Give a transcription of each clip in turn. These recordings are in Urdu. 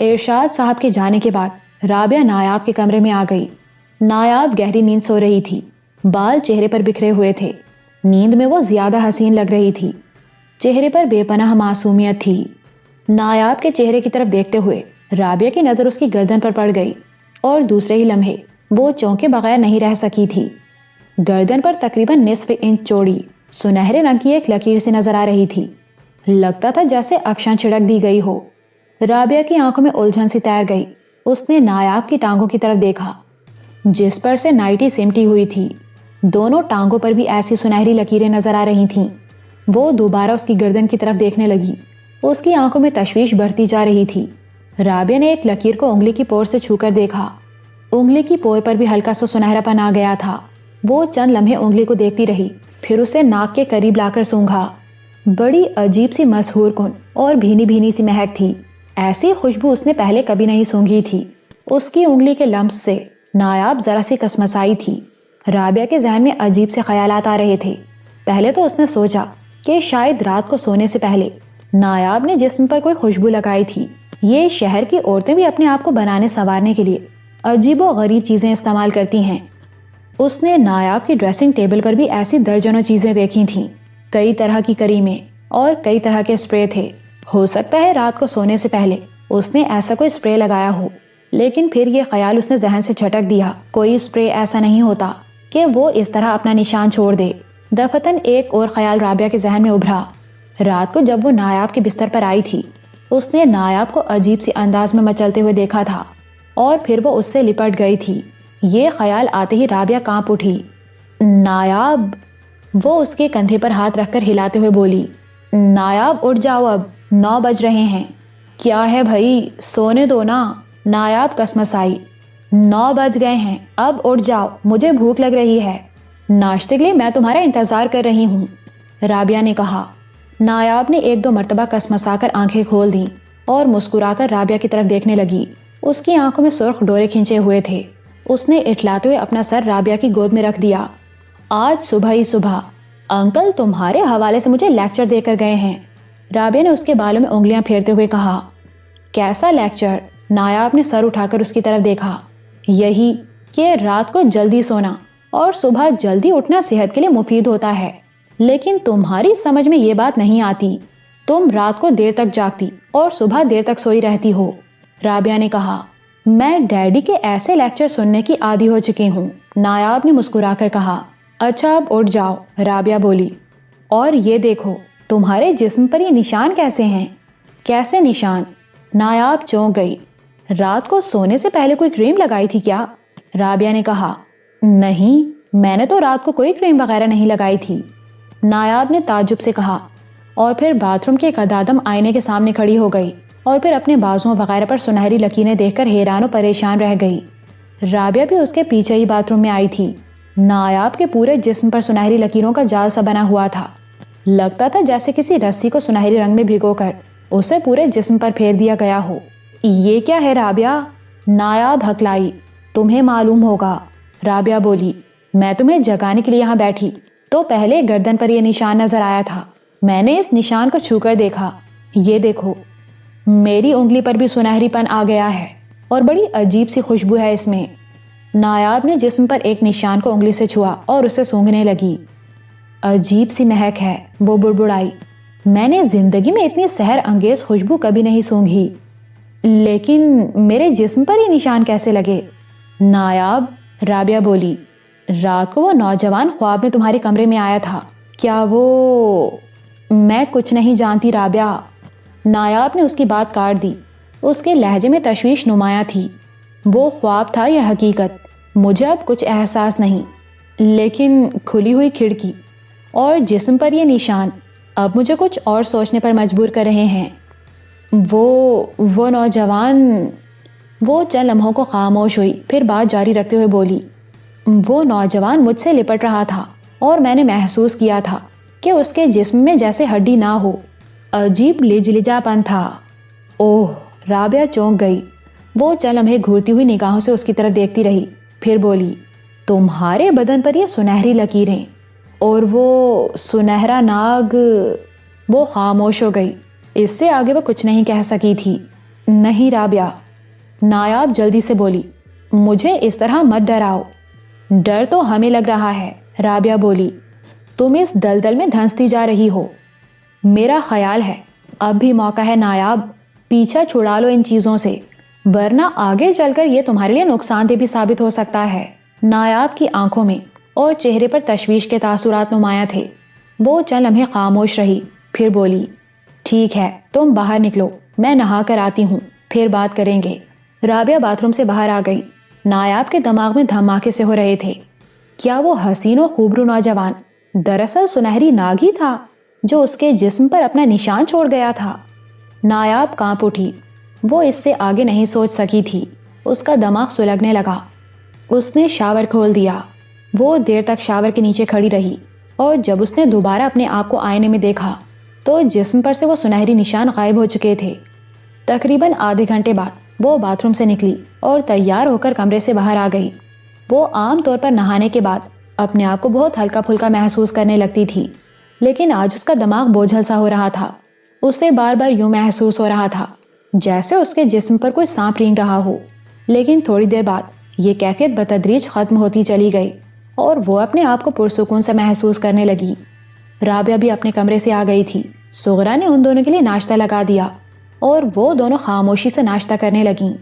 ارشاد صاحب کے جانے کے بعد رابعہ نایاب کے کمرے میں آ گئی۔ نایاب گہری نیند سو رہی تھی، بال چہرے پر بکھرے ہوئے تھے، نیند میں وہ زیادہ حسین لگ رہی تھی، چہرے پر بے پناہ معصومیت تھی۔ نایاب کے چہرے کی طرف دیکھتے ہوئے رابعہ کی نظر اس کی گردن پر پڑ گئی اور دوسرے ہی لمحے وہ چونکے بغیر نہیں رہ سکی تھی۔ گردن پر تقریباً نصف انچ چوڑی سنہرے رنگ کی ایک لکیر سی نظر آ رہی تھی، لگتا تھا جیسے افشاں چھڑک دی گئی ہو۔ رابعہ کی آنکھوں میں الجھن سی تیر گئی۔ اس نے نایاب کی ٹانگوں کی طرف دیکھا جس پر سے نائٹی سمٹی ہوئی تھی، دونوں ٹانگوں پر بھی ایسی سنہری لکیریں نظر آ رہی تھیں۔ وہ دوبارہ اس کی گردن کی طرف دیکھنے لگی، اس کی آنکھوں میں تشویش بڑھتی جا رہی تھی۔ رابعہ نے ایک لکیر کو انگلی کی پور سے چھو کر دیکھا، انگلی کی پور پر بھی ہلکا سا سنہرا پن آ گیا تھا۔ وہ چند لمحے انگلی کو دیکھتی رہی، پھر اسے ناک کے قریب لا کر سونگھا۔ بڑی عجیب سی مسحور کن اور بھینی بھینی سی مہک تھی، ایسی خوشبو اس نے پہلے کبھی نہیں سونگھی تھی۔ اس کی انگلی کے لمس سے نایاب ذرا سی کسمسائی تھی۔ رابعہ کے ذہن میں عجیب سے خیالات آ رہے تھے۔ پہلے تو اس نے سوچا کہ شاید رات کو سونے سے پہلے نایاب نے جسم پر کوئی خوشبو لگائی تھی۔ یہ شہر کی عورتیں بھی اپنے آپ کو بنانے سنوارنے کے لیے عجیب و غریب چیزیں استعمال کرتی ہیں۔ اس نے نایاب کی ڈریسنگ ٹیبل پر بھی ایسی درجنوں چیزیں دیکھی تھیں، کئی طرح کی کریمیں اور کئی طرح کے اسپرے تھے۔ ہو سکتا ہے رات کو سونے سے پہلے اس نے ایسا کوئی اسپرے لگایا ہو، لیکن پھر یہ خیال اس نے ذہن سے جھٹک دیا، کوئی اسپرے ایسا نہیں ہوتا کہ وہ اس طرح اپنا نشان چھوڑ دے۔ دفتن ایک اور خیال رابعہ کے ذہن میں ابھرا۔ رات کو جب وہ نایاب کے بستر پر آئی تھی، اس نے نایاب کو عجیب سی انداز میں مچلتے ہوئے دیکھا تھا اور پھر وہ اس سے لپٹ گئی تھی۔ یہ خیال آتے ہی رابعہ کانپ اٹھی۔ نایاب، وہ اس کے کندھے پر ہاتھ رکھ کر ہلاتے ہوئے بولی، نایاب اٹھ جاؤ، اب 9 بج رہے ہیں۔ کیا ہے بھائی، سونے دو نا، نایاب کسمسائی۔ 9 بج گئے ہیں، اب اٹھ جاؤ، مجھے بھوک لگ رہی ہے، ناشتے کے لیے میں تمہارا انتظار کر رہی ہوں، رابعہ نے کہا۔ نایاب نے 1-2 مرتبہ کسمسا کر آنکھیں کھول دیں اور مسکرا کر رابعہ کی طرف دیکھنے لگی۔ اس کی آنکھوں میں سرخ ڈورے کھنچے ہوئے تھے۔ اس نے اٹھلاتے ہوئے اپنا سر رابعہ کی گود میں رکھ دیا۔ آج صبح ہی صبح انکل تمہارے حوالے سے مجھے لیکچر دے کر گئے ہیں، رابعہ نے اس کے بالوں میں انگلیاں پھیرتے ہوئے کہا۔ کیسا لیکچر؟ نایاب نے سر اٹھا کر اس کی طرف دیکھا۔ یہی کہ رات کو جلدی سونا اور صبح جلدی اٹھنا صحت کے لیے مفید ہوتا ہے، لیکن تمہاری سمجھ میں یہ بات نہیں آتی، تم رات کو دیر تک جاگتی اور صبح دیر تک سوئی رہتی ہو، رابعہ نے کہا۔ میں ڈیڈی کے ایسے لیکچر سننے کی عادی ہو چکی ہوں، نایاب نے مسکرا کر کہا۔ اچھا اب اٹھ جاؤ، رابعہ بولی، اور یہ دیکھو تمہارے جسم پر یہ نشان کیسے ہیں؟ کیسے نشان؟ نایاب چونک گئی۔ رات کو سونے سے پہلے کوئی کریم لگائی تھی کیا؟ رابعہ نے کہا۔ نہیں، میں نے تو رات کو کوئی کریم وغیرہ نہیں لگائی تھی، نایاب نے تعجب سے کہا، اور پھر باتھ روم کے قدادم آئینے کے سامنے کھڑی ہو گئی اور پھر اپنے بازوؤں وغیرہ پر سنہری لکیریں دیکھ کر حیران و پریشان رہ گئی۔ رابعہ بھی اس کے پیچھے ہی باتھ روم میں آئی تھی۔ نایاب کے پورے جسم پر سنہری لکیروں کا جال سا بنا ہوا تھا، لگتا تھا جیسے کسی رسی کو سنہری رنگ میں بھگو کر اسے پورے جسم پر پھیر دیا گیا ہو۔ یہ کیا ہے رابعہ؟ نایاب ہکلائی۔ تمہیں معلوم ہوگا، رابعہ بولی، میں تمہیں جگانے کے لیے یہاں بیٹھی تو پہلے گردن پر یہ نشان نظر آیا تھا، میں نے اس نشان کو چھو کر دیکھا، یہ دیکھو، میری انگلی پر بھی سنہری پن آ گیا ہے اور بڑی عجیب سی خوشبو ہے اس میں۔ نایاب نے جسم پر ایک نشان کو انگلی سے چھوا اور اسے سونگھنے لگی۔ عجیب سی مہک ہے، وہ بڑبڑائی، میں نے زندگی میں اتنی سحر انگیز خوشبو کبھی نہیں سونگھی، لیکن میرے جسم پر یہ نشان کیسے لگے؟ نایاب، رابعہ بولی، رات کو وہ نوجوان خواب میں تمہارے کمرے میں آیا تھا، کیا وہ؟ میں کچھ نہیں جانتی رابعہ، نایاب نے اس کی بات کاٹ دی۔ اس کے لہجے میں تشویش نمایاں تھی۔ وہ خواب تھا یا حقیقت مجھے اب کچھ احساس نہیں، لیکن کھلی ہوئی کھڑکی اور جسم پر یہ نشان اب مجھے کچھ اور سوچنے پر مجبور کر رہے ہیں۔ وہ نوجوان، وہ چند لمحوں کو خاموش ہوئی، پھر بات جاری رکھتے ہوئے بولی، وہ نوجوان مجھ سے لپٹ رہا تھا اور میں نے محسوس کیا تھا کہ اس کے جسم میں جیسے ہڈی نہ ہو، عجیب لجلجا پن تھا۔ اوہ، رابعہ چونک گئی۔ وہ چند لمحے گھورتی ہوئی نگاہوں سے اس کی طرف دیکھتی رہی، پھر بولی، تمہارے بدن پر یہ سنہری لکیریں اور وہ سنہرا ناگ۔ وہ خاموش ہو گئی، اس سے آگے وہ کچھ نہیں کہہ سکی تھی۔ نہیں رابعہ، نایاب جلدی سے بولی، مجھے اس طرح مت ڈراؤ۔ ڈر تو ہمیں لگ رہا ہے، رابعہ بولی، تم اس دلدل میں دھنستی جا رہی ہو۔ میرا خیال ہے اب بھی موقع ہے نایاب، پیچھا چھڑا لو ان چیزوں سے، ورنہ آگے چل کر یہ تمہارے لیے نقصان دہ بھی ثابت ہو سکتا ہے۔ نایاب کی آنکھوں میں اور چہرے پر تشویش کے تاثرات نمایاں تھے۔ وہ چند لمحے خاموش رہی، پھر بولی، ٹھیک ہے، تم باہر نکلو، میں نہا کر آتی ہوں، پھر بات کریں گے۔ رابعہ باتھ روم سے باہر آ گئی۔ نایاب کے دماغ میں دھماکے سے ہو رہے تھے۔ کیا وہ حسین و خوبرو نوجوان دراصل سنہری ناگ ہی تھا جو اس کے جسم پر اپنا نشان چھوڑ گیا تھا؟ نایاب کانپ اٹھی۔ وہ اس سے آگے نہیں سوچ سکی تھی۔ اس کا دماغ سلگنے لگا۔ اس نے شاور کھول دیا۔ وہ دیر تک شاور کے نیچے کھڑی رہی، اور جب اس نے دوبارہ اپنے آپ کو آئینے میں دیکھا تو جسم پر سے وہ سنہری نشان غائب ہو چکے تھے۔ تقریباً آدھے گھنٹے بعد وہ باتھ روم سے نکلی اور تیار ہو کر کمرے سے باہر آ گئی۔ وہ عام طور پر نہانے کے بعد اپنے آپ کو بہت ہلکا پھلکا محسوس کرنے لگتی تھی، لیکن آج اس کا دماغ بوجھل سا ہو رہا تھا۔ اسے بار بار یوں محسوس ہو رہا تھا جیسے اس کے جسم پر کوئی سانپ رینگ رہا ہو۔ لیکن تھوڑی دیر بعد یہ کیفیت بتدریج ختم ہوتی چلی گئی اور وہ اپنے آپ کو پرسکون سے محسوس کرنے لگی۔ رابعہ بھی اپنے کمرے سے آ گئی تھی۔ صغرا نے ان دونوں کے لیے ناشتہ لگا دیا اور وہ دونوں خاموشی سے ناشتہ کرنے لگیں۔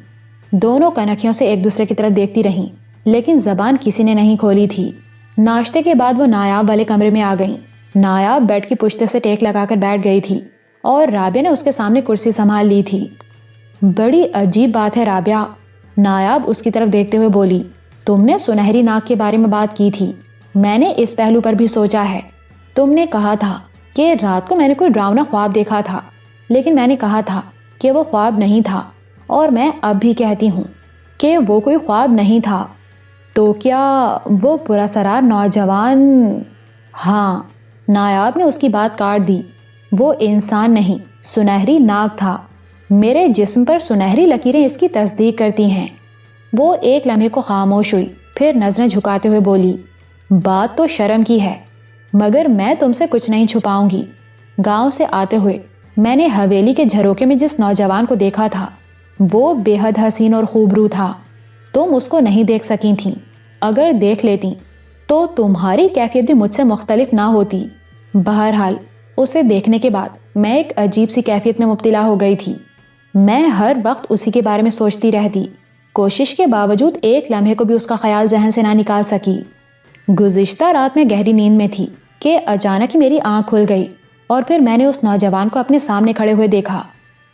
دونوں کنکھیوں سے ایک دوسرے کی طرف دیکھتی رہیں، لیکن زبان کسی نے نہیں کھولی تھی۔ ناشتے کے بعد وہ نایاب والے کمرے میں آ گئیں۔ نایاب بیڈ کی پشت سے ٹیک لگا کر بیٹھ گئی تھی اور رابعہ نے اس کے سامنے کرسی سنبھال لی تھی۔ بڑی عجیب بات ہے رابعہ، نایاب اس کی طرف دیکھتے ہوئے بولی، تم نے سنہری ناگ کے بارے میں بات کی تھی، میں نے اس پہلو پر بھی سوچا ہے۔ تم نے کہا تھا کہ رات کو میں نے کوئی ڈراؤنا خواب دیکھا تھا، لیکن میں نے کہا تھا کہ وہ خواب نہیں تھا، اور میں اب بھی کہتی ہوں کہ وہ کوئی خواب نہیں تھا۔ تو کیا وہ پراسرار نوجوان؟ ہاں، نایاب نے اس کی بات کاٹ دی، وہ انسان نہیں، سنہری ناگ تھا۔ میرے جسم پر سنہری لکیریں اس کی تصدیق کرتی ہیں۔ وہ ایک لمحے کو خاموش ہوئی، پھر نظریں جھکاتے ہوئے بولی، بات تو شرم کی ہے، مگر میں تم سے کچھ نہیں چھپاؤں گی۔ گاؤں سے آتے ہوئے میں نے حویلی کے جھروکے میں جس نوجوان کو دیکھا تھا وہ بے حد حسین اور خوبرو تھا۔ تم اس کو نہیں دیکھ سکی تھیں، اگر دیکھ لیتی تو تمہاری کیفیت بھی مجھ سے مختلف نہ ہوتی۔ بہرحال اسے دیکھنے کے بعد میں ایک عجیب سی کیفیت میں مبتلا ہو گئی تھی۔ میں ہر وقت اسی کے بارے میں سوچتی رہتی، کوشش کے باوجود ایک لمحے کو بھی اس کا خیال ذہن سے نہ نکال سکی۔ گزشتہ رات میں گہری نیند میں تھی کہ اچانک ہی میری آنکھ کھل گئی، اور پھر میں نے اس نوجوان کو اپنے سامنے کھڑے ہوئے دیکھا۔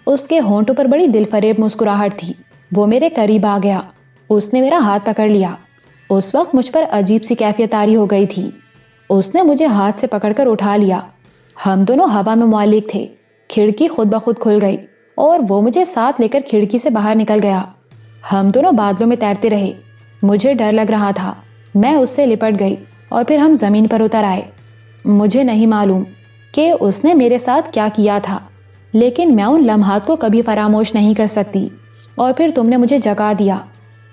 اس کے ہونٹوں پر بڑی دل فریب مسکراہٹ تھی۔ وہ میرے قریب آ گیا، اس نے میرا ہاتھ پکڑ لیا۔ اس وقت مجھ پر عجیب سی کیفیت طاری ہو گئی تھی۔ اس نے مجھے ہاتھ سے پکڑ کر اٹھا لیا۔ ہم دونوں ہوا میں معلق تھے۔ کھڑکی خود بخود کھل گئی اور وہ مجھے ساتھ لے کر کھڑکی سے باہر نکل گیا۔ ہم دونوں بادلوں میں تیرتے رہے۔ مجھے ڈر لگ رہا تھا، میں اس سے لپٹ گئی اور پھر ہم زمین پر اتر آئے۔ مجھے نہیں معلوم کہ اس نے میرے ساتھ کیا کیا تھا، لیکن میں ان لمحات کو کبھی فراموش نہیں کر سکتی۔ اور پھر تم نے مجھے جگا دیا۔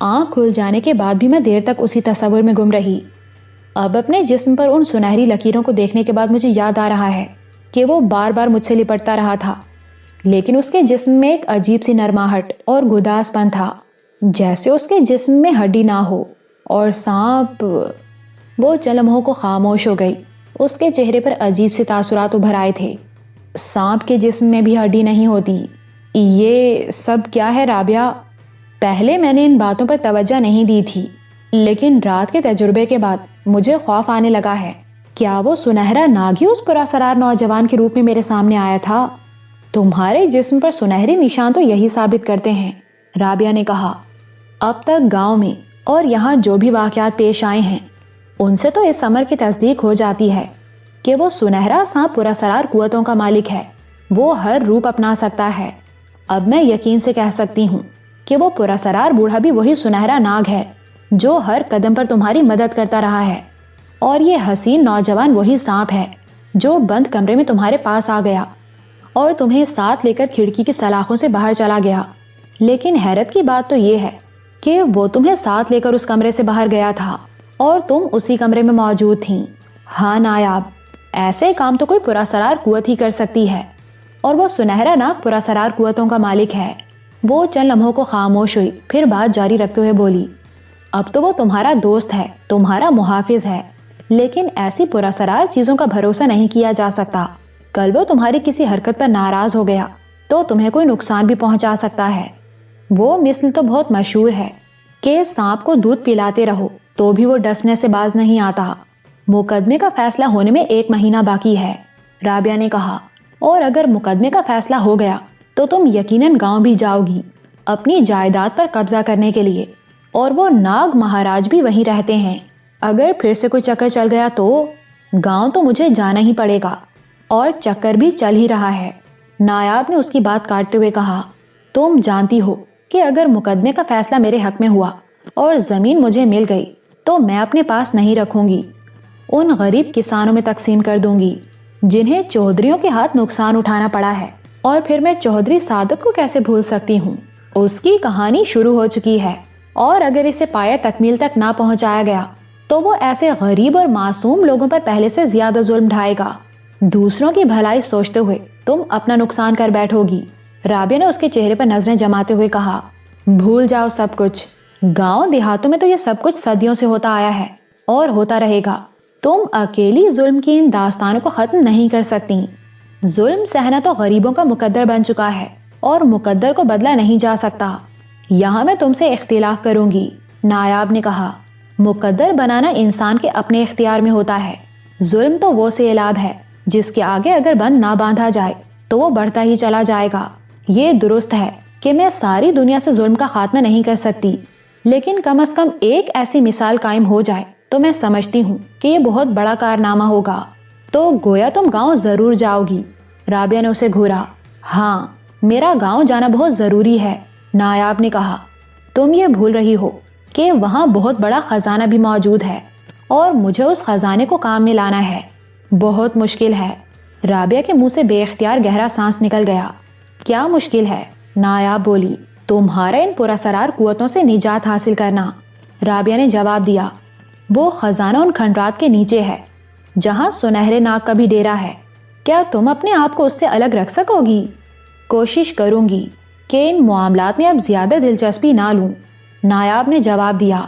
آنکھ کھل جانے کے بعد بھی میں دیر تک اسی تصور میں گم رہی۔ اب اپنے جسم پر ان سنہری لکیروں کو دیکھنے کے بعد مجھے یاد آ رہا ہے کہ وہ بار بار مجھ سے لپٹتا رہا تھا، لیکن اس کے جسم میں ایک عجیب سی نرماہٹ اور گداس پن تھا، جیسے اس کے جسم میں ہڈی نہ ہو۔ اور سانپ، وہ چند لمحوں کو خاموش ہو گئی۔ اس کے چہرے پر عجیب سے تاثرات ابھر آئے تھے۔ سانپ کے جسم میں بھی ہڈی نہیں ہوتی، یہ سب کیا ہے رابعہ؟ پہلے میں نے ان باتوں پر توجہ نہیں دی تھی، لیکن رات کے تجربے کے بعد مجھے خوف آنے لگا ہے۔ کیا وہ سنہرا ناگ ہی اس پراسرار نوجوان کے روپ میں میرے سامنے آیا تھا؟ تمہارے جسم پر سنہری نشان تو یہی ثابت کرتے ہیں، رابعہ نے کہا۔ اب تک گاؤں میں اور یہاں جو بھی واقعات پیش آئے ہیں ان سے تو اس امر کی تصدیق ہو جاتی ہے کہ وہ سنہرا سانپ پراسرار قوتوں کا مالک ہے۔ وہ ہر روپ اپنا سکتا ہے۔ اب میں یقین سے کہہ سکتی ہوں کہ وہ پراسرار بوڑھا بھی وہی سنہرا ناگ ہے جو ہر قدم پر تمہاری مدد کرتا رہا ہے، اور یہ حسین نوجوان وہی سانپ ہے جو بند کمرے میں تمہارے پاس آ گیا اور تمہیں ساتھ لے کر کھڑکی کی سلاخوں سے باہر چلا گیا۔ لیکن حیرت کی بات تو یہ ہے کہ وہ تمہیں ساتھ لے کر اس کمرے سے باہر گیا تھا اور تم اسی کمرے میں موجود تھیں۔ ہاں نایاب، ایسے کام تو کوئی پراسرار قوت ہی کر سکتی ہے، اور وہ سنہرا ناگ پراسرار قوتوں کا مالک ہے۔ وہ چند لمحوں کو خاموش ہوئی، پھر بات جاری رکھتے ہوئے بولی، اب تو وہ تمہارا دوست ہے، تمہارا محافظ ہے، لیکن ایسی پراسرار چیزوں کا بھروسہ نہیں کیا جا سکتا۔ کل وہ تمہاری کسی حرکت پر ناراض ہو گیا تو تمہیں کوئی نقصان بھی پہنچا سکتا ہے۔ وہ مثل تو بہت مشہور ہے کہ سانپ کو دودھ پلاتے رہو تو بھی وہ ڈسنے سے باز نہیں آتا۔ مقدمے کا فیصلہ ہونے میں 1 مہینہ باقی ہے، رابعہ نے کہا، اور اگر مقدمے کا فیصلہ ہو گیا تو تم یقیناً گاؤں بھی جاؤ گی اپنی جائیداد پر قبضہ کرنے کے لیے، اور وہ ناگ مہاراج بھی وہیں رہتے ہیں۔ اگر پھر سے کوئی چکر چل گیا تو گاؤں تو مجھے جانا ہی پڑے گا، اور چکر بھی چل ہی رہا ہے۔ نایاب نے اس کی بات کاٹتے ہوئے کہا، تم جانتی ہو کہ اگر مقدمے کا فیصلہ میرے حق میں ہوا اور زمین مجھے مل گئی تو میں اپنے پاس نہیں رکھوں گی، ان غریب کسانوں میں تقسیم کر دوں گی جنہیں چودھریوں کے ہاتھ نقصان اٹھانا پڑا ہے۔ اور پھر میں چودھری سعادت کو کیسے بھول سکتی ہوں؟ اس کی کہانی شروع ہو چکی ہے، اور اگر اسے پایہ تکمیل تک نہ پہنچایا گیا تو وہ ایسے غریب اور معصوم لوگوں پر پہلے سے زیادہ ظلم ڈھائے گا۔ دوسروں کی بھلائی سوچتے ہوئے تم اپنا نقصان کر بیٹھو گی۔ رابعہ نے اس کے چہرے پر نظریں جماتے ہوئے کہا، بھول جاؤ سب کچھ، گاؤں دیہاتوں میں تو یہ سب کچھ صدیوں سے ہوتا آیا ہے اور ہوتا رہے گا۔ تم اکیلی ظلم کی ان داستانوں کو ختم نہیں کر سکتی۔ ظلم سہنا تو غریبوں کا مقدر بن چکا ہے، اور مقدر کو بدلا نہیں جا سکتا۔ یہاں میں تم سے اختلاف کروں گی، نایاب نے کہا۔ مقدر بنانا انسان کے اپنے اختیار میں ہوتا ہے، ظلم تو وہ سیلاب ہے جس کے آگے اگر بند نہ باندھا جائے تو وہ بڑھتا ہی چلا جائے گا۔ یہ درست ہے کہ میں ساری دنیا سے ظلم کا خاتمہ نہیں کر سکتی، لیکن کم از کم ایک ایسی مثال قائم ہو جائے تو میں سمجھتی ہوں کہ یہ بہت بڑا کارنامہ ہوگا۔ تو گویا تم گاؤں ضرور جاؤ گی؟ رابعہ نے اسے گھورا۔ ہاں، میرا گاؤں جانا بہت ضروری ہے، نایاب نے کہا۔ تم یہ بھول رہی ہو کہ وہاں بہت بڑا خزانہ بھی موجود ہے، اور مجھے اس خزانے کو کام میں لانا ہے۔ بہت مشکل ہے۔ رابعہ کے منہ سے بے اختیار گہرا سانس نکل گیا۔ کیا مشکل ہے؟ نایاب بولی۔ تمہارے ان پراسرار قوتوں سے نجات حاصل کرنا، رابعہ نے جواب دیا۔ وہ خزانہ ان کھنڈرات کے نیچے ہے جہاں سنہرے ناگ کا بھی ڈیرا ہے۔ کیا تم اپنے آپ کو اس سے الگ رکھ سکو گی؟ کوشش کروں گی کہ ان معاملات میں اب زیادہ دلچسپی نہ لوں، نایاب نے جواب دیا۔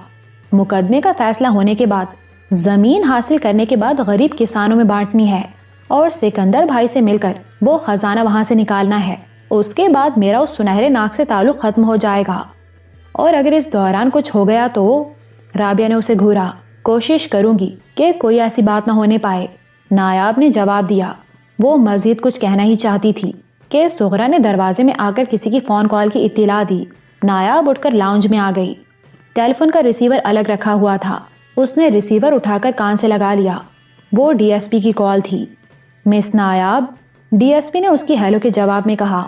مقدمے کا فیصلہ ہونے کے بعد زمین حاصل کرنے کے بعد غریب کسانوں میں بانٹنی ہے، اور سکندر بھائی سے مل کر وہ خزانہ وہاں سے نکالنا ہے۔ اس کے بعد میرا اس سنہرے ناگ سے تعلق ختم ہو جائے گا، اور اگر اس دوران کچھ ہو گیا تو؟ رابعہ نے اسے گھورا۔ کوشش کروں گی کہ کوئی ایسی بات نہ ہونے پائے، نایاب نے جواب دیا۔ وہ مزید کچھ کہنا ہی چاہتی تھی کہ سغرا نے دروازے میں آ کر کسی کی فون کال کی اطلاع دی۔ نایاب اٹھ کر لاؤنج میں آ گئی۔ ٹیلی فون کا ریسیور الگ رکھا ہوا تھا۔ اس نے ریسیور اٹھا کر کان سے لگا لیا۔ وہ ڈی ایس پی کی کال تھی۔ مس نایاب، ڈی ایس پی نے اس کی ہیلو کے جواب میں کہا،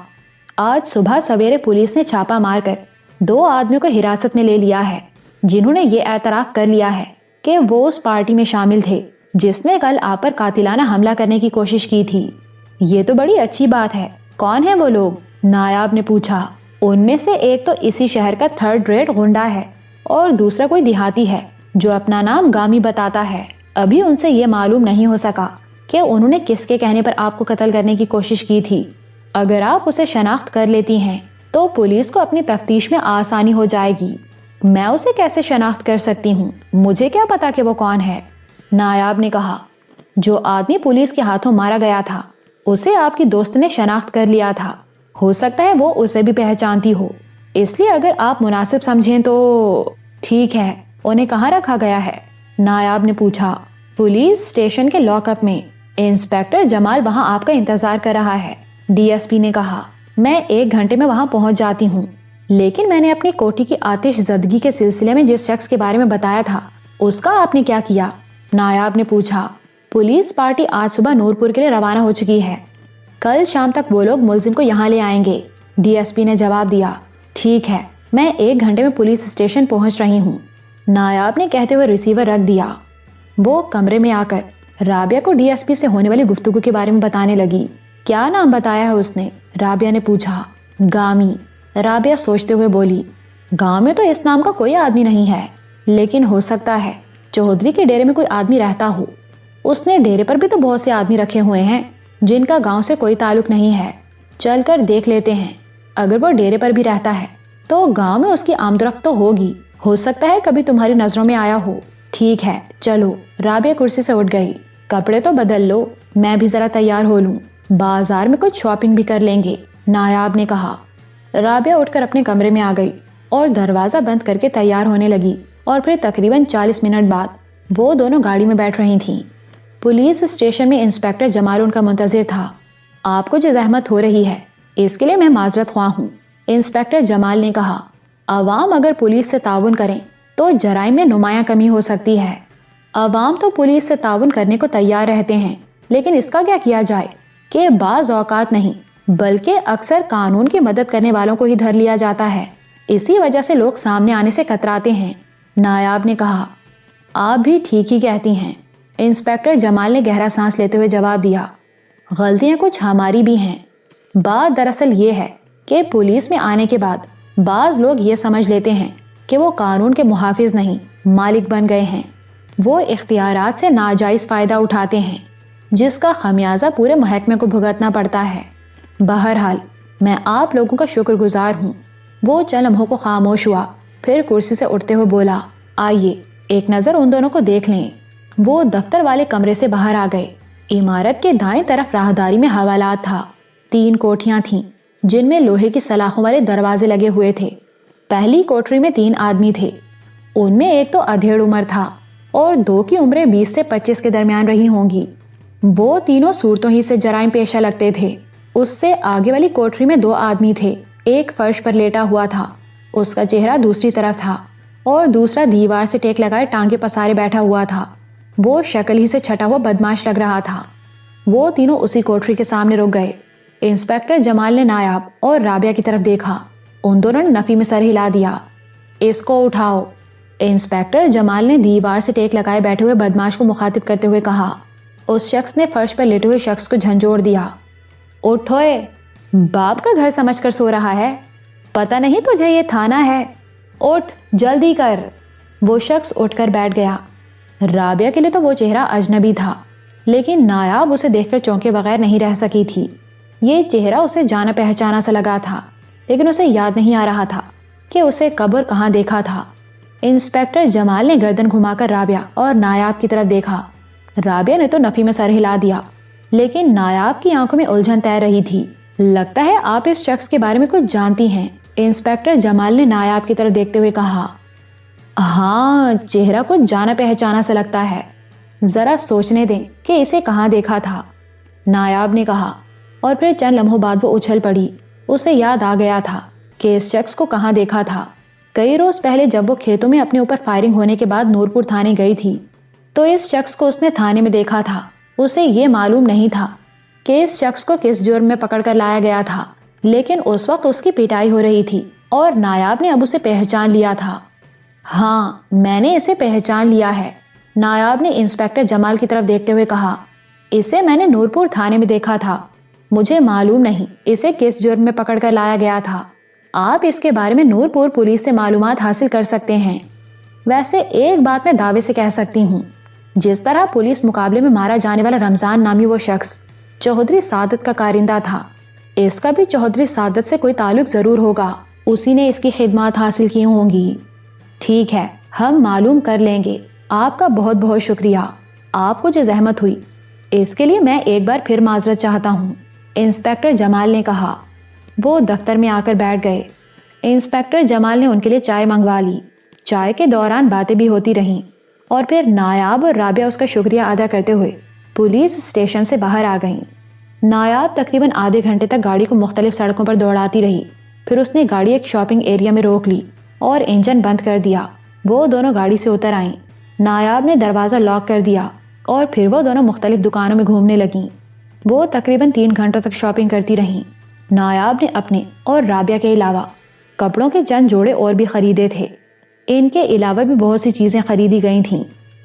آج صبح سویرے پولیس نے چھاپا مار کر 2 آدمیوں کو حراست میں لے لیا ہے جنہوں نے یہ اعتراف کر لیا ہے کہ وہ اس پارٹی میں شامل تھے جس نے کل آپ پر قاتلانہ حملہ کرنے کی کوشش کی تھی۔ یہ تو بڑی اچھی بات ہے۔ کون ہیں وہ لوگ؟ نایاب نے پوچھا۔ ان میں سے ایک تو اسی شہر کا 3rd ریٹ غنڈا ہے، اور دوسرا کوئی دیہاتی ہے جو اپنا نام گامی بتاتا ہے۔ ابھی ان سے یہ معلوم نہیں ہو سکا کہ انہوں نے کس کے کہنے پر آپ کو قتل کرنے کی کوشش کی تھی۔ اگر آپ اسے شناخت کر لیتی ہیں تو پولیس کو اپنی تفتیش میں آسانی ہو جائے گی۔ میں اسے کیسے شناخت کر سکتی ہوں؟ مجھے کیا پتا کہ وہ کون ہے؟ نایاب نے کہا۔ جو آدمی پولیس کے ہاتھوں مارا گیا تھا اسے آپ کی دوست نے شناخت کر لیا تھا۔ ہو سکتا ہے وہ اسے بھی پہچانتی ہو، اس لیے اگر آپ مناسب سمجھیں تو ٹھیک ہے۔ انہیں کہاں رکھا گیا ہے؟ نایاب نے پوچھا۔ پولیس اسٹیشن کے لاک اپ میں۔ انسپیکٹر جمال وہاں آپ کا انتظار کر رہا ہے، ڈی ایس پی نے کہا۔ میں 1 گھنٹے میں وہاں پہنچ جاتی ہوں، لیکن میں نے اپنی کوٹھی کی آتش زدگی کے سلسلے میں جس شخص کے بارے میں بتایا تھا اس کا آپ نے کیا کیا؟ نایاب نے پوچھا۔ پولیس پارٹی آج صبح نورپور کے لیے روانہ ہو چکی ہے۔ کل شام تک وہ لوگ ملزم کو یہاں لے آئیں گے، ڈی ایس پی نے جواب دیا۔ ٹھیک ہے، میں 1 گھنٹے میں پولیس اسٹیشن پہنچ رہی ہوں، نایاب نے کہتے ہوئے ریسیور رکھ دیا۔ وہ کمرے میں آ کر رابعہ کو ڈی ایس پی سے ہونے والی گفتگو کے بارے میں بتانے لگی۔ کیا نام بتایا ہے اس نے؟ رابعہ نے پوچھا۔ گامی، رابعہ سوچتے ہوئے بولی۔ گاؤں میں تو اس نام کا کوئی آدمی نہیں ہے، لیکن ہو سکتا ہے چودھری کے ڈیرے میں کوئی آدمی رہتا ہو۔ اس نے ڈیرے پر بھی تو بہت سے آدمی رکھے ہوئے ہیں جن کا گاؤں سے کوئی تعلق نہیں ہے۔ چل کر دیکھ لیتے ہیں۔ اگر وہ ڈیرے پر بھی رہتا ہے تو گاؤں میں اس کی آمدرفت تو ہوگی، ہو سکتا ہے کبھی تمہاری نظروں میں آیا ہو۔ ٹھیک ہے چلو۔ رابعہ کرسی سے اٹھ گئی۔ کپڑے تو بدل لو، میں بھی ذرا تیار ہو لوں، بازار میں کچھ شاپنگ بھی کر لیں گے، نایاب نے کہا۔ رابعہ اٹھ کر اپنے کمرے میں آ گئی اور دروازہ بند کر کے تیار ہونے لگی، اور پھر تقریباً 40 منٹ بعد وہ دونوں گاڑی میں بیٹھ رہی تھیں۔ پولیس اسٹیشن میں انسپکٹر جمال ان کا منتظر تھا۔ آپ کو جو زحمت ہو رہی ہے اس کے لیے میں معذرت خواہ ہوں، انسپکٹر جمال نے کہا۔ عوام اگر پولیس سے تعاون کریں تو جرائم میں نمایاں کمی ہو سکتی ہے۔ عوام تو پولیس سے تعاون کرنے کو تیار رہتے ہیں، لیکن اس کا کیا کیا جائے کہ بعض اوقات نہیں بلکہ اکثر قانون کی مدد کرنے والوں کو ہی دھر لیا جاتا ہے، اسی وجہ سے لوگ سامنے آنے سے کتراتے ہیں، نایاب نے کہا۔ آپ بھی ٹھیک ہی کہتی ہیں، انسپکٹر جمال نے گہرا سانس لیتے ہوئے جواب دیا۔ غلطیاں کچھ ہماری بھی ہیں۔ بات دراصل یہ ہے کہ پولیس میں آنے کے بعد بعض لوگ یہ سمجھ لیتے ہیں کہ وہ قانون کے محافظ نہیں مالک بن گئے ہیں، وہ اختیارات سے ناجائز فائدہ اٹھاتے ہیں، جس کا خمیازہ پورے محکمے کو بھگتنا پڑتا ہے۔ بہرحال میں آپ لوگوں کا شکر گزار ہوں۔ وہ چند لمحوں کو خاموش ہوا، پھر کرسی سے اٹھتے ہوئے بولا، آئیے ایک نظر ان دونوں کو دیکھ لیں۔ وہ دفتر والے کمرے سے باہر آ گئے۔ عمارت کے دائیں طرف راہداری میں حوالات تھا۔ 3 کوٹھیاں تھیں جن میں لوہے کی سلاخوں والے دروازے لگے ہوئے تھے۔ پہلی کوٹری میں 3 آدمی تھے، ان میں ایک تو ادھیڑ عمر تھا اور 2 کی عمریں 20 سے 25 کے درمیان رہی ہوں گی۔ وہ تینوں صورتوں ہی سے جرائم پیشہ لگتے تھے۔ اس سے آگے والی کوٹری میں 2 آدمی تھے، ایک فرش پر لیٹا ہوا تھا، اس کا چہرہ دوسری طرف تھا، اور دوسرا دیوار سے ٹیک لگائے ٹانگے پسارے بیٹھا ہوا تھا۔ وہ شکل ہی سے چھٹا ہوا بدماش لگ رہا تھا۔ وہ تینوں اسی کوٹری کے سامنے رک گئے۔ انسپکٹر جمال نے نایاب اور رابعہ کی طرف دیکھا، ان دونوں نے نفی میں سر ہلا دیا۔ اس کو اٹھاؤ، انسپکٹر جمال نے دیوار سے ٹیک لگائے بیٹھے ہوئے بدماش کو مخاطب کرتے ہوئے کہا۔ اس شخص نے فرش پر لیٹے ہوئے شخص کو جھنجھوڑ دیا۔ اٹھوئے، باپ کا گھر سمجھ کر سو رہا ہے؟ پتہ نہیں تجھے یہ تھانہ ہے؟ اٹھ جلدی کر۔ وہ شخص اٹھ کر بیٹھ گیا۔ رابعہ کے لیے تو وہ چہرہ اجنبی تھا، لیکن نایاب اسے دیکھ کر چونکے بغیر نہیں رہ سکی تھی۔ یہ چہرہ اسے جانا پہچانا سا لگا تھا، لیکن اسے یاد نہیں آ رہا تھا کہ اسے کب اور کہاں دیکھا تھا۔ انسپکٹر جمال نے گردن گھما کر رابعہ اور نایاب کی طرف دیکھا۔ رابعہ نے تو نفی میں سر ہلا دیا، لیکن نایاب کی آنکھوں میں الجھن تیر رہی تھی۔ لگتا ہے آپ اس شخص کے بارے میں کچھ جانتی ہیں، انسپکٹر جمال نے نایاب کی طرف دیکھتے ہوئے کہا۔ ہاں، چہرہ کچھ جانا پہچانا سا لگتا ہے، ذرا سوچنے دیں کہ اسے کہاں دیکھا تھا، نایاب نے کہا، اور پھر چند لمحوں بعد وہ اچھل پڑی۔ اسے یاد آ گیا تھا کہ اس شخص کو کہاں دیکھا تھا۔ کئی روز پہلے جب وہ کھیتوں میں اپنے اوپر فائرنگ ہونے کے بعد نورپور تھانے گئی تھی تو اس شخص کو اس نے تھانے میں دیکھا تھا۔ اسے یہ معلوم نہیں تھا کہ اس شخص کو کس جرم میں پکڑ کر لایا گیا تھا، لیکن اس وقت اس کی پٹائی ہو رہی تھی اور نایاب نے اب اسے پہچان لیا تھا۔ ہاں، میں نے اسے پہچان لیا ہے، نایاب نے انسپکٹر جمال کی طرف دیکھتے ہوئے کہا۔ اسے میں نے نورپور تھانے میں دیکھا تھا، مجھے معلوم نہیں اسے کس جرم میں پکڑ کر لایا گیا تھا۔ آپ اس کے بارے میں نورپور پولیس سے معلومات حاصل کر سکتے ہیں۔ ویسے ایک بات میں دعوے سے کہہ سکتی ہوں، جس طرح پولیس مقابلے میں مارا جانے والا رمضان نامی وہ شخص چودھری سعادت کا کارندہ تھا، اس کا بھی چودھری سعادت سے کوئی تعلق ضرور ہوگا، اسی نے اس کی خدمات حاصل کی ہوں گی۔ ٹھیک ہے، ہم معلوم کر لیں گے۔ آپ کا بہت بہت شکریہ، آپ کو جو زحمت ہوئی اس کے لیے میں ایک بار پھر معذرت چاہتا ہوں، انسپکٹر جمال نے کہا۔ وہ دفتر میں آ کر بیٹھ گئے۔ انسپکٹر جمال نے ان کے لیے چائے منگوا لی۔ چائے کے دوران باتیں بھی ہوتی رہیں، اور پھر نایاب اور رابعہ اس کا شکریہ ادا کرتے ہوئے پولیس اسٹیشن سے باہر آ گئیں۔ نایاب تقریباً آدھے گھنٹے تک گاڑی کو مختلف سڑکوں پر دوڑاتی رہی، پھر اس نے گاڑی ایک شاپنگ ایریا میں روک لی اور انجن بند کر دیا۔ وہ دونوں گاڑی سے اتر آئیں۔ نایاب نے دروازہ لاک کر دیا اور پھر وہ دونوں مختلف دکانوں میں گھومنے لگیں۔ وہ تقریباً 3 گھنٹوں تک شاپنگ کرتی رہیں۔ نایاب نے اپنے اور رابعہ کے علاوہ کپڑوں کے چند جوڑے اور بھی خریدے تھے۔ ان کے علاوہ بھی بہت سی چیزیں خریدی گئی تھیں۔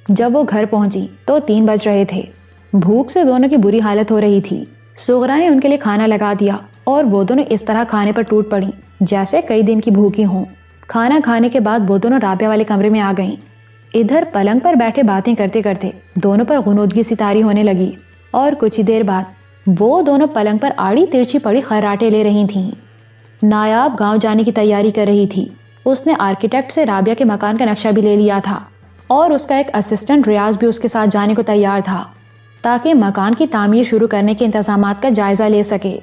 جب وہ گھر پہنچی تو 3 بج رہے تھے۔ بھوک سے دونوں کی بری حالت ہو رہی تھی۔ سغرا نے ان کے لیے کھانا لگا دیا اور وہ دونوں اس طرح کھانے پر ٹوٹ پڑیں جیسے کئی دن کی بھوکی ہوں۔ کھانا کھانے کے بعد وہ دونوں رابعہ والے کمرے میں آ گئیں۔ ادھر پلنگ پر بیٹھے باتیں کرتے کرتے دونوں پر غنودگی سی طاری ہونے لگی، اور کچھ ہی دیر بعد وہ دونوں پلنگ پر آڑی ترچھی پڑی خراٹے لے رہی تھیں۔ نایاب گاؤں جانے کی تیاری کر رہی تھی۔ اس نے آرکیٹیکٹ سے رابعہ کے مکان کا نقشہ بھی لے لیا تھا اور اس کا ایک اسسٹنٹ ریاض بھی اس کے ساتھ جانے کو تیار تھا تاکہ مکان کی تعمیر شروع کرنے کے انتظامات کا جائزہ لے سکے۔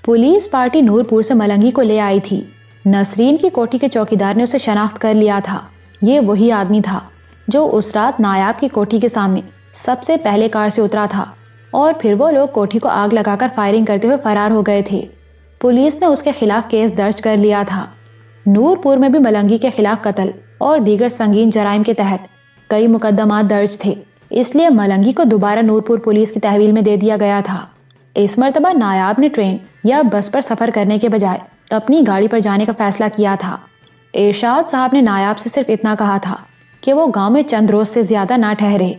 پولیس پارٹی نور پور سے ملنگی کو لے آئی تھی۔ نسرین کی کوٹھی کے چوکیدار نے اسے شناخت کر لیا تھا۔ یہ وہی آدمی تھا جو اس رات نایاب کی کوٹھی کے سامنے سب سے پہلے کار سے اترا تھا اور پھر وہ لوگ کوٹھی کو آگ لگا کر فائرنگ کرتے ہوئے فرار ہو گئے تھے۔ پولیس نے اس کے خلاف کیس درج کر لیا تھا۔ نور پور میں بھی ملنگی کے خلاف قتل اور دیگر سنگین جرائم کے تحت کئی مقدمات درج تھے، اس لیے ملنگی کو دوبارہ نور پور پولیس کی تحویل میں دے دیا گیا تھا۔ اس مرتبہ نایاب نے ٹرین یا بس پر سفر کرنے کے بجائے اپنی گاڑی پر جانے کا فیصلہ کیا تھا۔ ارشاد صاحب نے نایاب سے صرف اتنا کہا تھا کہ وہ گاؤں میں چند روز سے زیادہ نہ ٹھہرے۔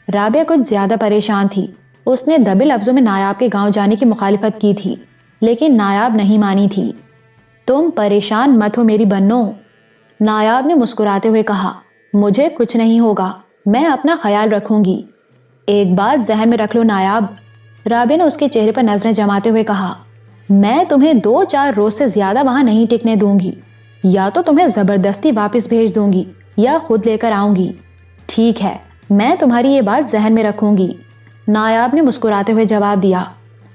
رابعہ کچھ زیادہ پریشان تھی۔ اس نے دبے لفظوں میں نایاب کے گاؤں جانے کی مخالفت کی تھی، لیکن نایاب نہیں مانی تھی۔ تم پریشان مت ہو میری بنو، نایاب نے مسکراتے ہوئے کہا۔ مجھے کچھ نہیں ہوگا، میں اپنا خیال رکھوں گی۔ ایک بات ذہن میں رکھ لو نایاب، رابعہ نے اس کے چہرے پر نظریں جماتے ہوئے کہا، میں تمہیں 2-4 روز سے زیادہ وہاں نہیں ٹکنے دوں گی۔ یا تو تمہیں زبردستی واپس بھیج دوں گی یا خود لے کر آؤں گی۔ ٹھیک ہے، میں تمہاری یہ بات ذہن میں رکھوں گی، نایاب نے مسکراتے ہوئے جواب دیا۔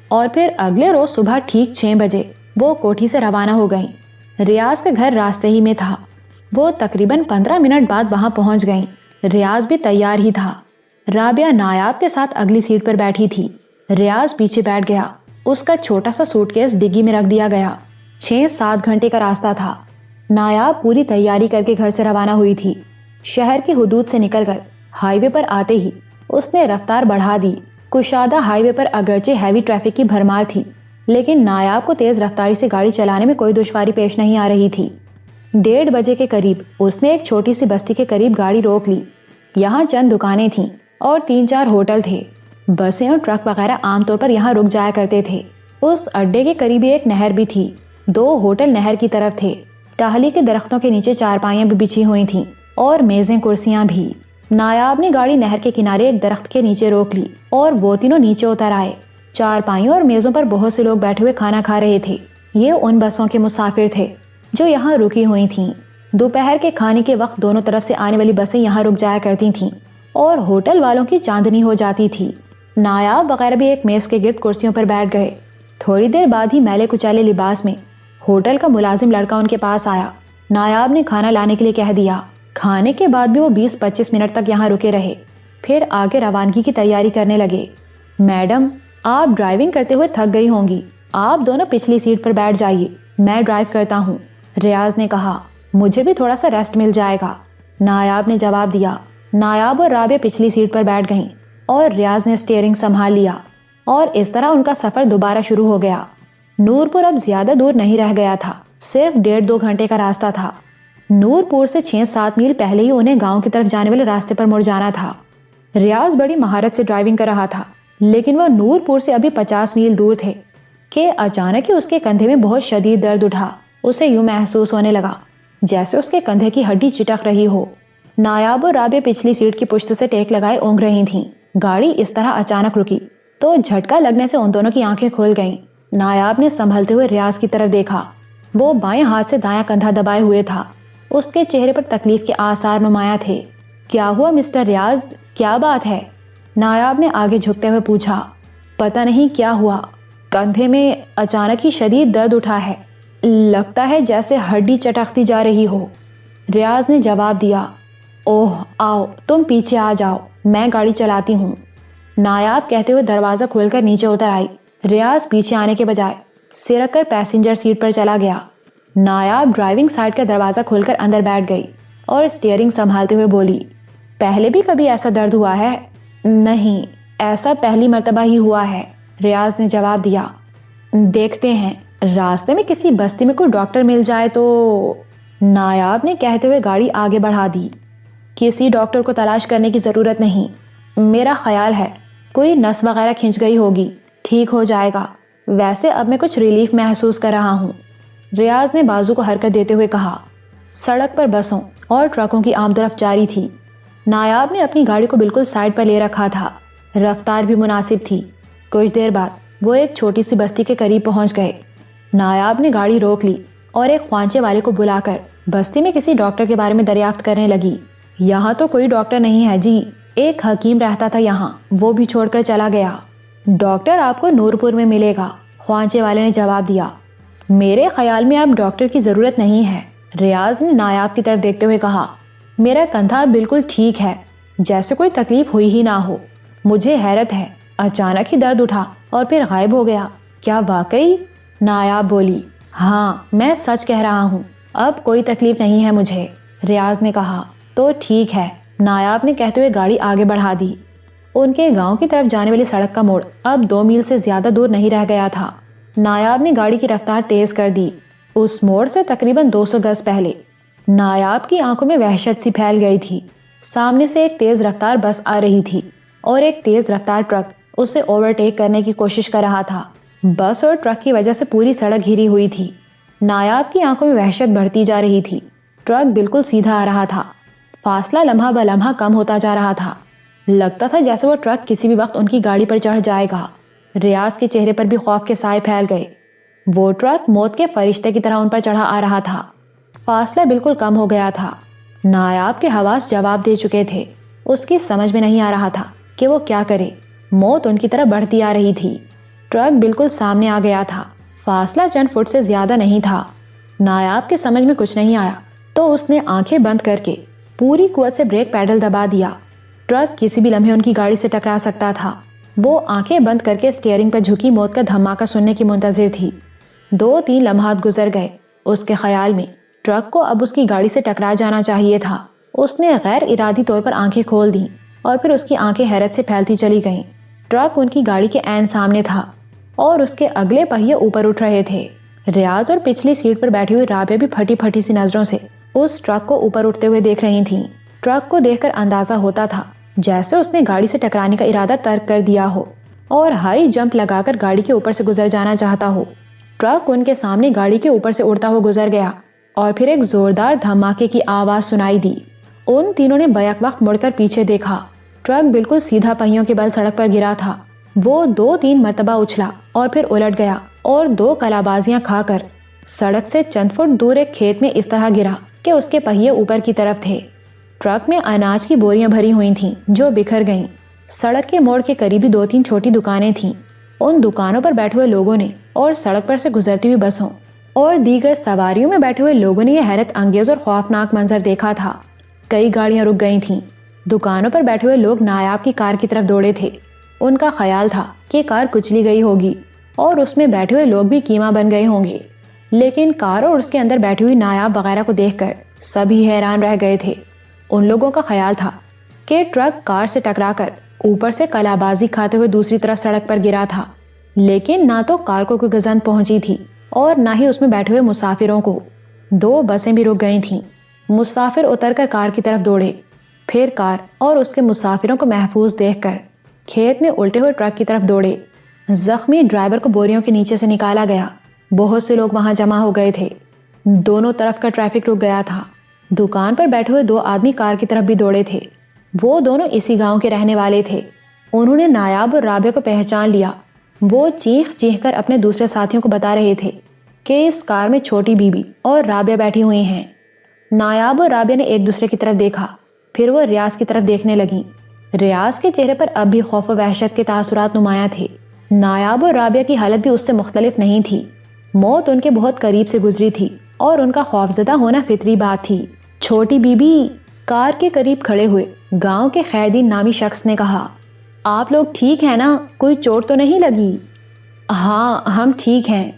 اور پھر اگلے روز صبح ٹھیک 6 بجے وہ کوٹھی سے روانہ ہو گئیں۔ ریاض کا گھر راستے ہی میں تھا۔ وہ تقریباً 15 منٹ بعد وہاں پہنچ گئیں۔ ریاض بھی تیار ہی تھا۔ رابعہ نایاب کے ساتھ اگلی سیٹ پر بیٹھی تھی۔ ریاض پیچھے بیٹھ گیا۔ اس کا چھوٹا سا سوٹ کیس ڈگی میں رکھ دیا گیا۔ 6-7 گھنٹے کا راستہ تھا۔ نایاب پوری تیاری کر کے گھر سے روانہ ہوئی تھی۔ شہر کی حدود سے نکل کر ہائی وے پر آتے ہی اس نے رفتار بڑھا دی۔ کشادہ ہائی وے پر اگرچہ ہیوی ٹریفک کی بھرمار تھی، لیکن نایاب کو تیز رفتاری سے گاڑی چلانے میں کوئی دشواری پیش نہیں آ رہی تھی۔ 1:30 بجے کے قریب اس نے ایک چھوٹی سی بستی کے قریب گاڑی روک لی۔ یہاں چند دکانیں تھیں اور 3-4 ہوٹل تھے۔ بسیں اور ٹرک وغیرہ عام طور پر یہاں رک جایا کرتے تھے۔ اس اڈے کے قریب ایک نہر بھی تھی۔ 2 ہوٹل نہر کی طرف تھے۔ ٹہلی کے درختوں کے نیچے چارپائیاں بھی بچھی ہوئی تھیں اور میزیں کرسیاں بھی۔ نایاب نے گاڑی نہر کے کنارے ایک درخت کے نیچے روک لی اور وہ تینوں نیچے اتر آئے۔ چارپائیوں اور میزوں پر بہت سے لوگ بیٹھے ہوئے کھانا کھا رہے تھے۔ یہ ان بسوں کے مسافر تھے جو یہاں رکی ہوئی تھیں۔ دوپہر کے کھانے کے وقت دونوں طرف سے آنے والی بسیں یہاں رک جایا کرتی تھیں اور ہوٹل والوں کی چاندنی ہو جاتی تھی۔ نایاب وغیرہ بھی ایک میز کے گرد کرسیوں پر بیٹھ گئے۔ تھوڑی دیر بعد ہی میلے کچالے لباس میں ہوٹل کا ملازم لڑکا ان کے پاس آیا۔ نایاب نے کھانا لانے کے لیے کہہ دیا۔ کھانے کے بعد بھی وہ 20-25 منٹ تک یہاں رکے رہے، پھر آگے روانگی کی تیاری کرنے لگے۔ میڈم، آپ ڈرائیونگ کرتے ہوئے تھک گئی ہوں گی، آپ دونوں پچھلی سیٹ پر بیٹھ جائیے، میں ڈرائیو کرتا ہوں، ریاض نے کہا۔ مجھے بھی تھوڑا سا ریسٹ مل جائے گا، نایاب نے جواب دیا۔ نایاب اور رابعہ پچھلی سیٹ پر بیٹھ گئیں اور ریاض نے اسٹیئرنگ سنبھال لیا اور اس طرح ان کا سفر دوبارہ شروع ہو گیا۔ نور پور اب زیادہ دور نہیں رہ گیا تھا، صرف 1.5-2 گھنٹے کا راستہ تھا۔ نور پور سے 6-7 میل پہلے ہی انہیں گاؤں کی طرف جانے والے راستے پر مڑ جانا تھا۔ ریاض بڑی مہارت سے ڈرائیونگ کر رہا تھا، لیکن وہ نور پور سے ابھی 50 میل دور تھے کہ اچانک ہی اس کے کندھے میں بہت شدید درد اٹھا۔ اسے یوں محسوس ہونے لگا جیسے اس کے کندھے کی ہڈی چٹک رہی ہو۔ نایاب اور رابعہ پچھلی سیٹ کی پشت سے ٹیک لگائے اونگ رہی تھیں۔ گاڑی اس طرح اچانک رکی تو جھٹکا لگنے سے ان دونوں کی آنکھیں کھل گئیں۔ نایاب نے سنبھلتے ہوئے ریاض کی طرف دیکھا۔ وہ بائیں ہاتھ سے دایاں کندھا دبائے ہوئے تھا۔ اس کے چہرے پر تکلیف کے آثار نمایاں تھے۔ کیا ہوا مسٹر ریاض، کیا بات ہے؟ نایاب نے آگے جھکتے ہوئے پوچھا۔ پتہ نہیں کیا ہوا، کندھے میں اچانک ہی شدید درد اٹھا ہے، لگتا ہے جیسے ہڈی چٹکتی جا رہی ہو، ریاض نے جواب دیا۔ اوہ آؤ تم پیچھے آ جاؤ، میں گاڑی چلاتی ہوں، نایاب کہتے ہوئے دروازہ کھول کر نیچے اتر آئی۔ ریاض پیچھے آنے کے بجائے سرک کر پیسنجر سیٹ پر چلا گیا۔ نایاب ڈرائیونگ سائڈ کا دروازہ کھول کر اندر بیٹھ گئی اور اسٹیئرنگ سنبھالتے ہوئے بولی، پہلے بھی کبھی ایسا درد ہوا ہے؟ نہیں، ایسا پہلی مرتبہ ہی ہوا ہے، ریاض نے جواب دیا۔ دیکھتے ہیں، راستے میں کسی بستی میں کوئی ڈاکٹر مل جائے تو، نایاب نے کہتے ہوئے گاڑی آگے بڑھا دی۔ کسی ڈاکٹر کو تلاش کرنے کی ضرورت نہیں، میرا خیال ہے کوئی نس وغیرہ کھنچ گئی ہوگی، ٹھیک ہو جائے گا، ویسے اب میں کچھ ریلیف محسوس کر رہا ہوں، ریاض نے بازو کو حرکت دیتے ہوئے کہا۔ سڑک پر بسوں اور ٹرکوں کی آمد و رفت جاری تھی۔ نایاب نے اپنی گاڑی کو بالکل سائڈ پر لے رکھا تھا، رفتار بھی مناسب تھی۔ کچھ دیر بعد وہ ایک چھوٹی سی بستی کے قریب پہنچ گئے۔ نایاب نے گاڑی روک لی اور ایک خوانچے والے کو بلا کر بستی میں کسی ڈاکٹر کے بارے میں دریافت کرنے لگی۔ یہاں تو کوئی ڈاکٹر نہیں ہے جی، ایک حکیم رہتا تھا یہاں، وہ بھی چھوڑ کر چلا گیا۔ ڈاکٹر آپ کو نور پور میں ملے گا، خوانچے والے نے جواب دیا۔ میرے خیال میں اب ڈاکٹر کی ضرورت نہیں ہے، ریاض نے نایاب کی طرف دیکھتے ہوئے کہا۔ میرا کندھا بالکل ٹھیک ہے، جیسے کوئی تکلیف ہوئی ہی نہ ہو۔ مجھے حیرت ہے، اچانک ہی درد اٹھا اور پھر غائب ہو گیا۔ کیا واقعی؟ نایاب بولی۔ ہاں، میں سچ کہہ رہا ہوں، اب کوئی تکلیف نہیں ہے مجھے، ریاض نے کہا۔ تو ٹھیک ہے، نایاب نے کہتے ہوئے گاڑی آگے بڑھا دی۔ ان کے گاؤں کی طرف جانے والی سڑک کا موڑ اب 2 میل سے زیادہ دور نہیں رہ گیا تھا۔ نایاب نے گاڑی کی رفتار تیز کر دی۔ اس موڑ سے تقریباً 200 گز پہلے نایاب کی آنکھوں میں وحشت سی پھیل گئی تھی۔ سامنے سے ایک تیز رفتار بس آ رہی تھی اور ایک تیز رفتار ٹرک اسے اوورٹیک کرنے کی کوشش کر رہا تھا۔ بس اور ٹرک کی وجہ سے پوری سڑک گھری ہوئی تھی۔ نایاب کی آنکھوں میں وحشت بڑھتی جا رہی تھی۔ ٹرک بالکل سیدھا آ رہا تھا، فاصلہ لمحہ بہ لمحہ کم ہوتا جا رہا تھا۔ لگتا تھا جیسے وہ ٹرک کسی بھی وقت ان کی گاڑی پر چڑھ جائے گا۔ ریاض کے چہرے پر بھی خوف کے سائے پھیل گئے۔ وہ ٹرک موت کے فرشتے کی طرح ان پر چڑھا آ رہا تھا۔ فاصلہ بالکل کم ہو گیا تھا۔ نایاب کے حواس جواب دے چکے تھے۔ اس کی سمجھ میں نہیں آ رہا تھا کہ وہ کیا کرے۔ موت ان کی طرف بڑھتی آ رہی تھی۔ ٹرک بالکل سامنے آ گیا تھا، فاصلہ چند فٹ سے زیادہ نہیں تھا۔ نایاب کے سمجھ میں کچھ نہیں آیا تو اس نے آنکھیں بند کر کے پوری قوت سے بریک پیڈل دبا دیا۔ ٹرک کسی بھی لمحے ان کی گاڑی سے ٹکرا سکتا تھا۔ وہ آنکھیں بند کر کے اسٹیئرنگ پر جھکی موت کا دھماکہ سننے کی منتظر تھی۔ 2-3 لمحات گزر گئے۔ اس کے خیال میں ٹرک کو اب اس کی گاڑی سے ٹکرا جانا چاہیے تھا۔ اس نے غیر ارادی طور پر آنکھیں کھول دیں اور پھر اس کی آنکھیں حیرت سے پھیلتی چلی گئیں۔ ٹرک ان کی گاڑی کے عین سامنے تھا اور اس کے اگلے پہیے اوپر اٹھ رہے تھے۔ ریاض اور پچھلی سیٹ پر بیٹھی ہوئی رابعہ بھی پھٹی پھٹی سی نظروں سے اس ٹرک کو اوپر اٹھتے ہوئے دیکھ رہی تھیں۔ ٹرک کو دیکھ کر اندازہ ہوتا تھا جیسے اس نے گاڑی سے ٹکرانے کا ارادہ ترک کر دیا ہو اور ہائی جمپ لگا کر گاڑی کے اوپر سے گزر جانا چاہتا ہو۔ ٹرک ان کے سامنے گاڑی کے اوپر سے اڑتا ہوا گزر گیا اور پھر ایک زوردار دھماکے کی آواز سنائی دی۔ ان تینوں نے بیک وقت مڑ کر پیچھے دیکھا۔ ٹرک بالکل سیدھا پہیوں کے بل سڑک پر گرا تھا۔ وہ 2-3 مرتبہ اچھلا اور پھر الٹ گیا اور 2 کلابازیاں کھا کر سڑک سے چند فٹ دور ایک کھیت میں اس طرح گرا کہ اس کے پہیے اوپر کی طرف تھے۔ ٹرک میں اناج کی بوریاں بھری ہوئی تھیں جو بکھر گئیں۔ سڑک کے موڑ کے قریبی 2-3 چھوٹی دکانیں تھیں۔ ان دکانوں پر بیٹھے ہوئے لوگوں نے اور سڑک پر سے گزرتی ہوئی بسوں اور دیگر سواریوں میں بیٹھے ہوئے لوگوں نے یہ حیرت انگیز اور خوفناک منظر دیکھا تھا۔ کئی گاڑیاں رک گئی تھیں۔ دکانوں پر بیٹھے ہوئے لوگ نایاب کی کار کی طرف دوڑے تھے۔ ان کا خیال تھا کہ کار کچلی گئی ہوگی اور اس میں بیٹھے ہوئے لوگ بھی کیما بن گئے ہوں گے، لیکن کار اور اس کے اندر بیٹھی ہوئی نایاب وغیرہ کو دیکھ کر سبھی حیران رہ گئے تھے۔ ان لوگوں کا خیال تھا کہ ٹرک کار سے ٹکرا کر اوپر سے کلابازی کھاتے ہوئے دوسری طرف سڑک پر گرا تھا، لیکن نہ تو کار کو کوئی گزند پہنچی تھی اور نہ ہی اس میں بیٹھے ہوئے مسافروں کو۔ 2 بسیں بھی رک گئی تھیں۔ مسافر اتر کر کار کی طرف دوڑے، پھر کار اور اس کے مسافروں کو محفوظ دیکھ کر کھیت میں الٹے ہوئے ٹرک کی طرف دوڑے۔ زخمی ڈرائیور کو بوریوں کے نیچے سے نکالا گیا۔ بہت سے لوگ وہاں جمع ہو گئے تھے۔ دونوں طرف کا ٹریفک رک گیا تھا۔ دکان پر بیٹھے ہوئے 2 آدمی کار کی طرف بھی دوڑے تھے۔ وہ دونوں اسی گاؤں کے رہنے والے تھے۔ انہوں نے نایاب اور رابعہ کو پہچان لیا۔ وہ چیخ چیخ کر اپنے دوسرے ساتھیوں کو بتا رہے تھے کہ اس کار میں چھوٹی بی بی اور رابعہ بیٹھی ہوئی ہیں۔ نایاب اور رابعہ نے ایک دوسرے کی طرف دیکھا، پھر وہ ریاض کی طرف دیکھنے لگیں۔ ریاض کے چہرے پر اب بھی خوف و وحشت کے تاثرات نمایاں تھے۔ نایاب اور رابعہ کی حالت بھی اس سے مختلف نہیں تھی۔ موت ان کے بہت قریب سے گزری تھی اور ان کا خوفزدہ ہونا فطری بات تھی۔ چھوٹی بی بی، کار کے قریب کھڑے ہوئے گاؤں کے خیردین نامی شخص نے کہا، آپ لوگ ٹھیک ہیں نا؟ کوئی چوٹ تو نہیں لگی؟ ہاں، ہم ٹھیک ہیں،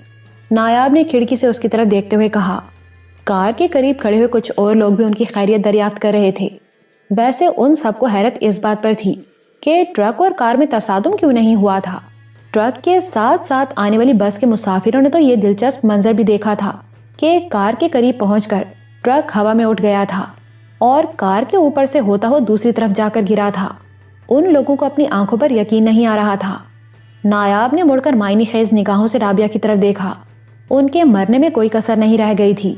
نایاب نے کھڑکی سے اس کی طرف دیکھتے ہوئے کہا۔ کار کے قریب کھڑے ہوئے کچھ اور لوگ بھی ان کی خیریت دریافت کر رہے تھے۔ ویسے ان سب کو حیرت اس بات پر تھی کہ ٹرک اور کار میں تصادم کیوں نہیں ہوا تھا۔ ٹرک کے ساتھ ساتھ آنے والی بس کے مسافروں نے تو یہ دلچسپ منظر بھی دیکھا تھا کہ کار کے قریب پہنچ کر ٹرک ہوا میں اٹھ گیا تھا اور کار کے اوپر سے ہوتا ہوا دوسری طرف جا کر گرا تھا۔ ان لوگوں کو اپنی آنکھوں پر یقین نہیں آ رہا تھا۔ نایاب نے مڑ کر معنی خیز نگاہوں سے رابعہ کی طرف دیکھا۔ ان کے مرنے میں کوئی کسر نہیں رہ گئی تھی،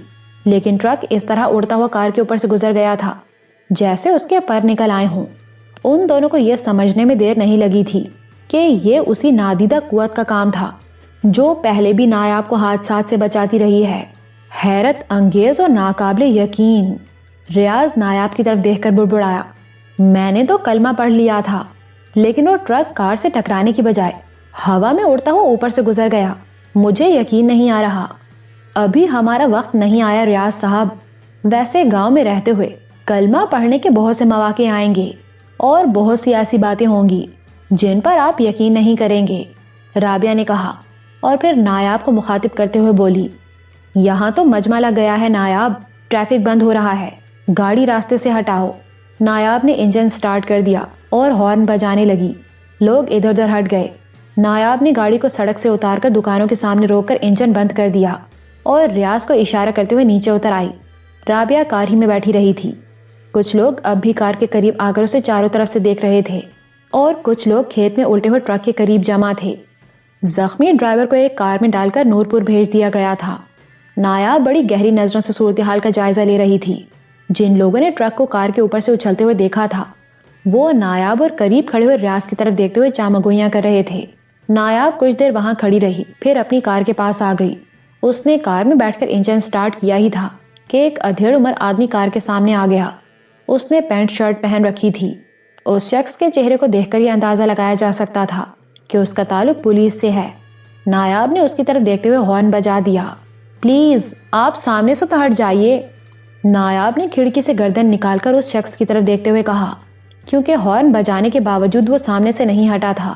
لیکن ٹرک اس طرح اڑتا ہوا کار کے اوپر سے گزر گیا تھا جیسے اس کے پر نکل آئے ہوں۔ ان دونوں کو یہ سمجھنے میں دیر نہیں لگی تھی کہ یہ اسی نادیدہ قوت کا کام تھا جو پہلے بھی نایاب کو حادثات سے بچاتی رہی ہے۔ حیرت انگیز اور ناقابل یقین۔ ریاض نایاب کی طرف دیکھ کر بڑبڑایا، میں نے تو کلمہ پڑھ لیا تھا، لیکن وہ ٹرک کار سے ٹکرانے کی بجائے ہوا میں اڑتا ہوا اوپر سے گزر گیا۔ مجھے یقین نہیں آ رہا۔ ابھی ہمارا وقت نہیں آیا ریاض صاحب۔ ویسے گاؤں میں رہتے ہوئے کلمہ پڑھنے کے بہت سے مواقع آئیں گے اور بہت سی ایسی باتیں ہوں گی جن پر آپ یقین نہیں کریں گے، رابعہ نے کہا، اور پھر نایاب کو مخاطب کرتے ہوئے بولی، یہاں تو مجمع لگ گیا ہے نایاب، ٹریفک بند ہو رہا ہے، گاڑی راستے سے ہٹاؤ۔ نایاب نے انجن سٹارٹ کر دیا اور ہارن بجانے لگی۔ لوگ ادھر ادھر ہٹ گئے۔ نایاب نے گاڑی کو سڑک سے اتار کر دکانوں کے سامنے روک کر انجن بند کر دیا اور ریاض کو اشارہ کرتے ہوئے نیچے اتر آئی۔ رابعہ کار ہی میں بیٹھی رہی تھی۔ کچھ لوگ اب بھی کار کے قریب آ کر اسے چاروں طرف سے دیکھ رہے تھے اور کچھ لوگ کھیت میں الٹے ہوئے ٹرک کے قریب جمع تھے۔ زخمی ڈرائیور کو ایک کار میں ڈال کر نورپور بھیج دیا گیا تھا۔ نایاب بڑی گہری نظروں سے صورتحال کا جائزہ لے رہی تھی۔ جن لوگوں نے ٹرک کو کار کے اوپر سے اچھلتے ہوئے دیکھا تھا وہ نایاب اور قریب کھڑے ہوئے ریاض کی طرف دیکھتے ہوئے چامگوئیاں کر رہے تھے۔ نایاب کچھ دیر وہاں کھڑی رہی، پھر اپنی کار کے پاس آ گئی۔ اس نے کار میں بیٹھ کر انجن سٹارٹ کیا ہی تھا کہ ایک ادھیڑ عمر آدمی کار کے سامنے آ گیا۔ اس نے پینٹ شرٹ پہن رکھی تھی۔ اس شخص کے چہرے کو دیکھ کر یہ اندازہ لگایا جا سکتا تھا کہ اس کا تعلق پولیس سے ہے۔ نایاب نے اس کی طرف دیکھتے ہوئے ہارن بجا دیا، پلیز آپ سامنے سے تو ہٹ جائیے۔ نایاب نے کھڑکی سے گردن نکال کر اس شخص کی طرف دیکھتے ہوئے کہا، کیونکہ ہارن بجانے کے باوجود وہ سامنے سے نہیں ہٹا تھا،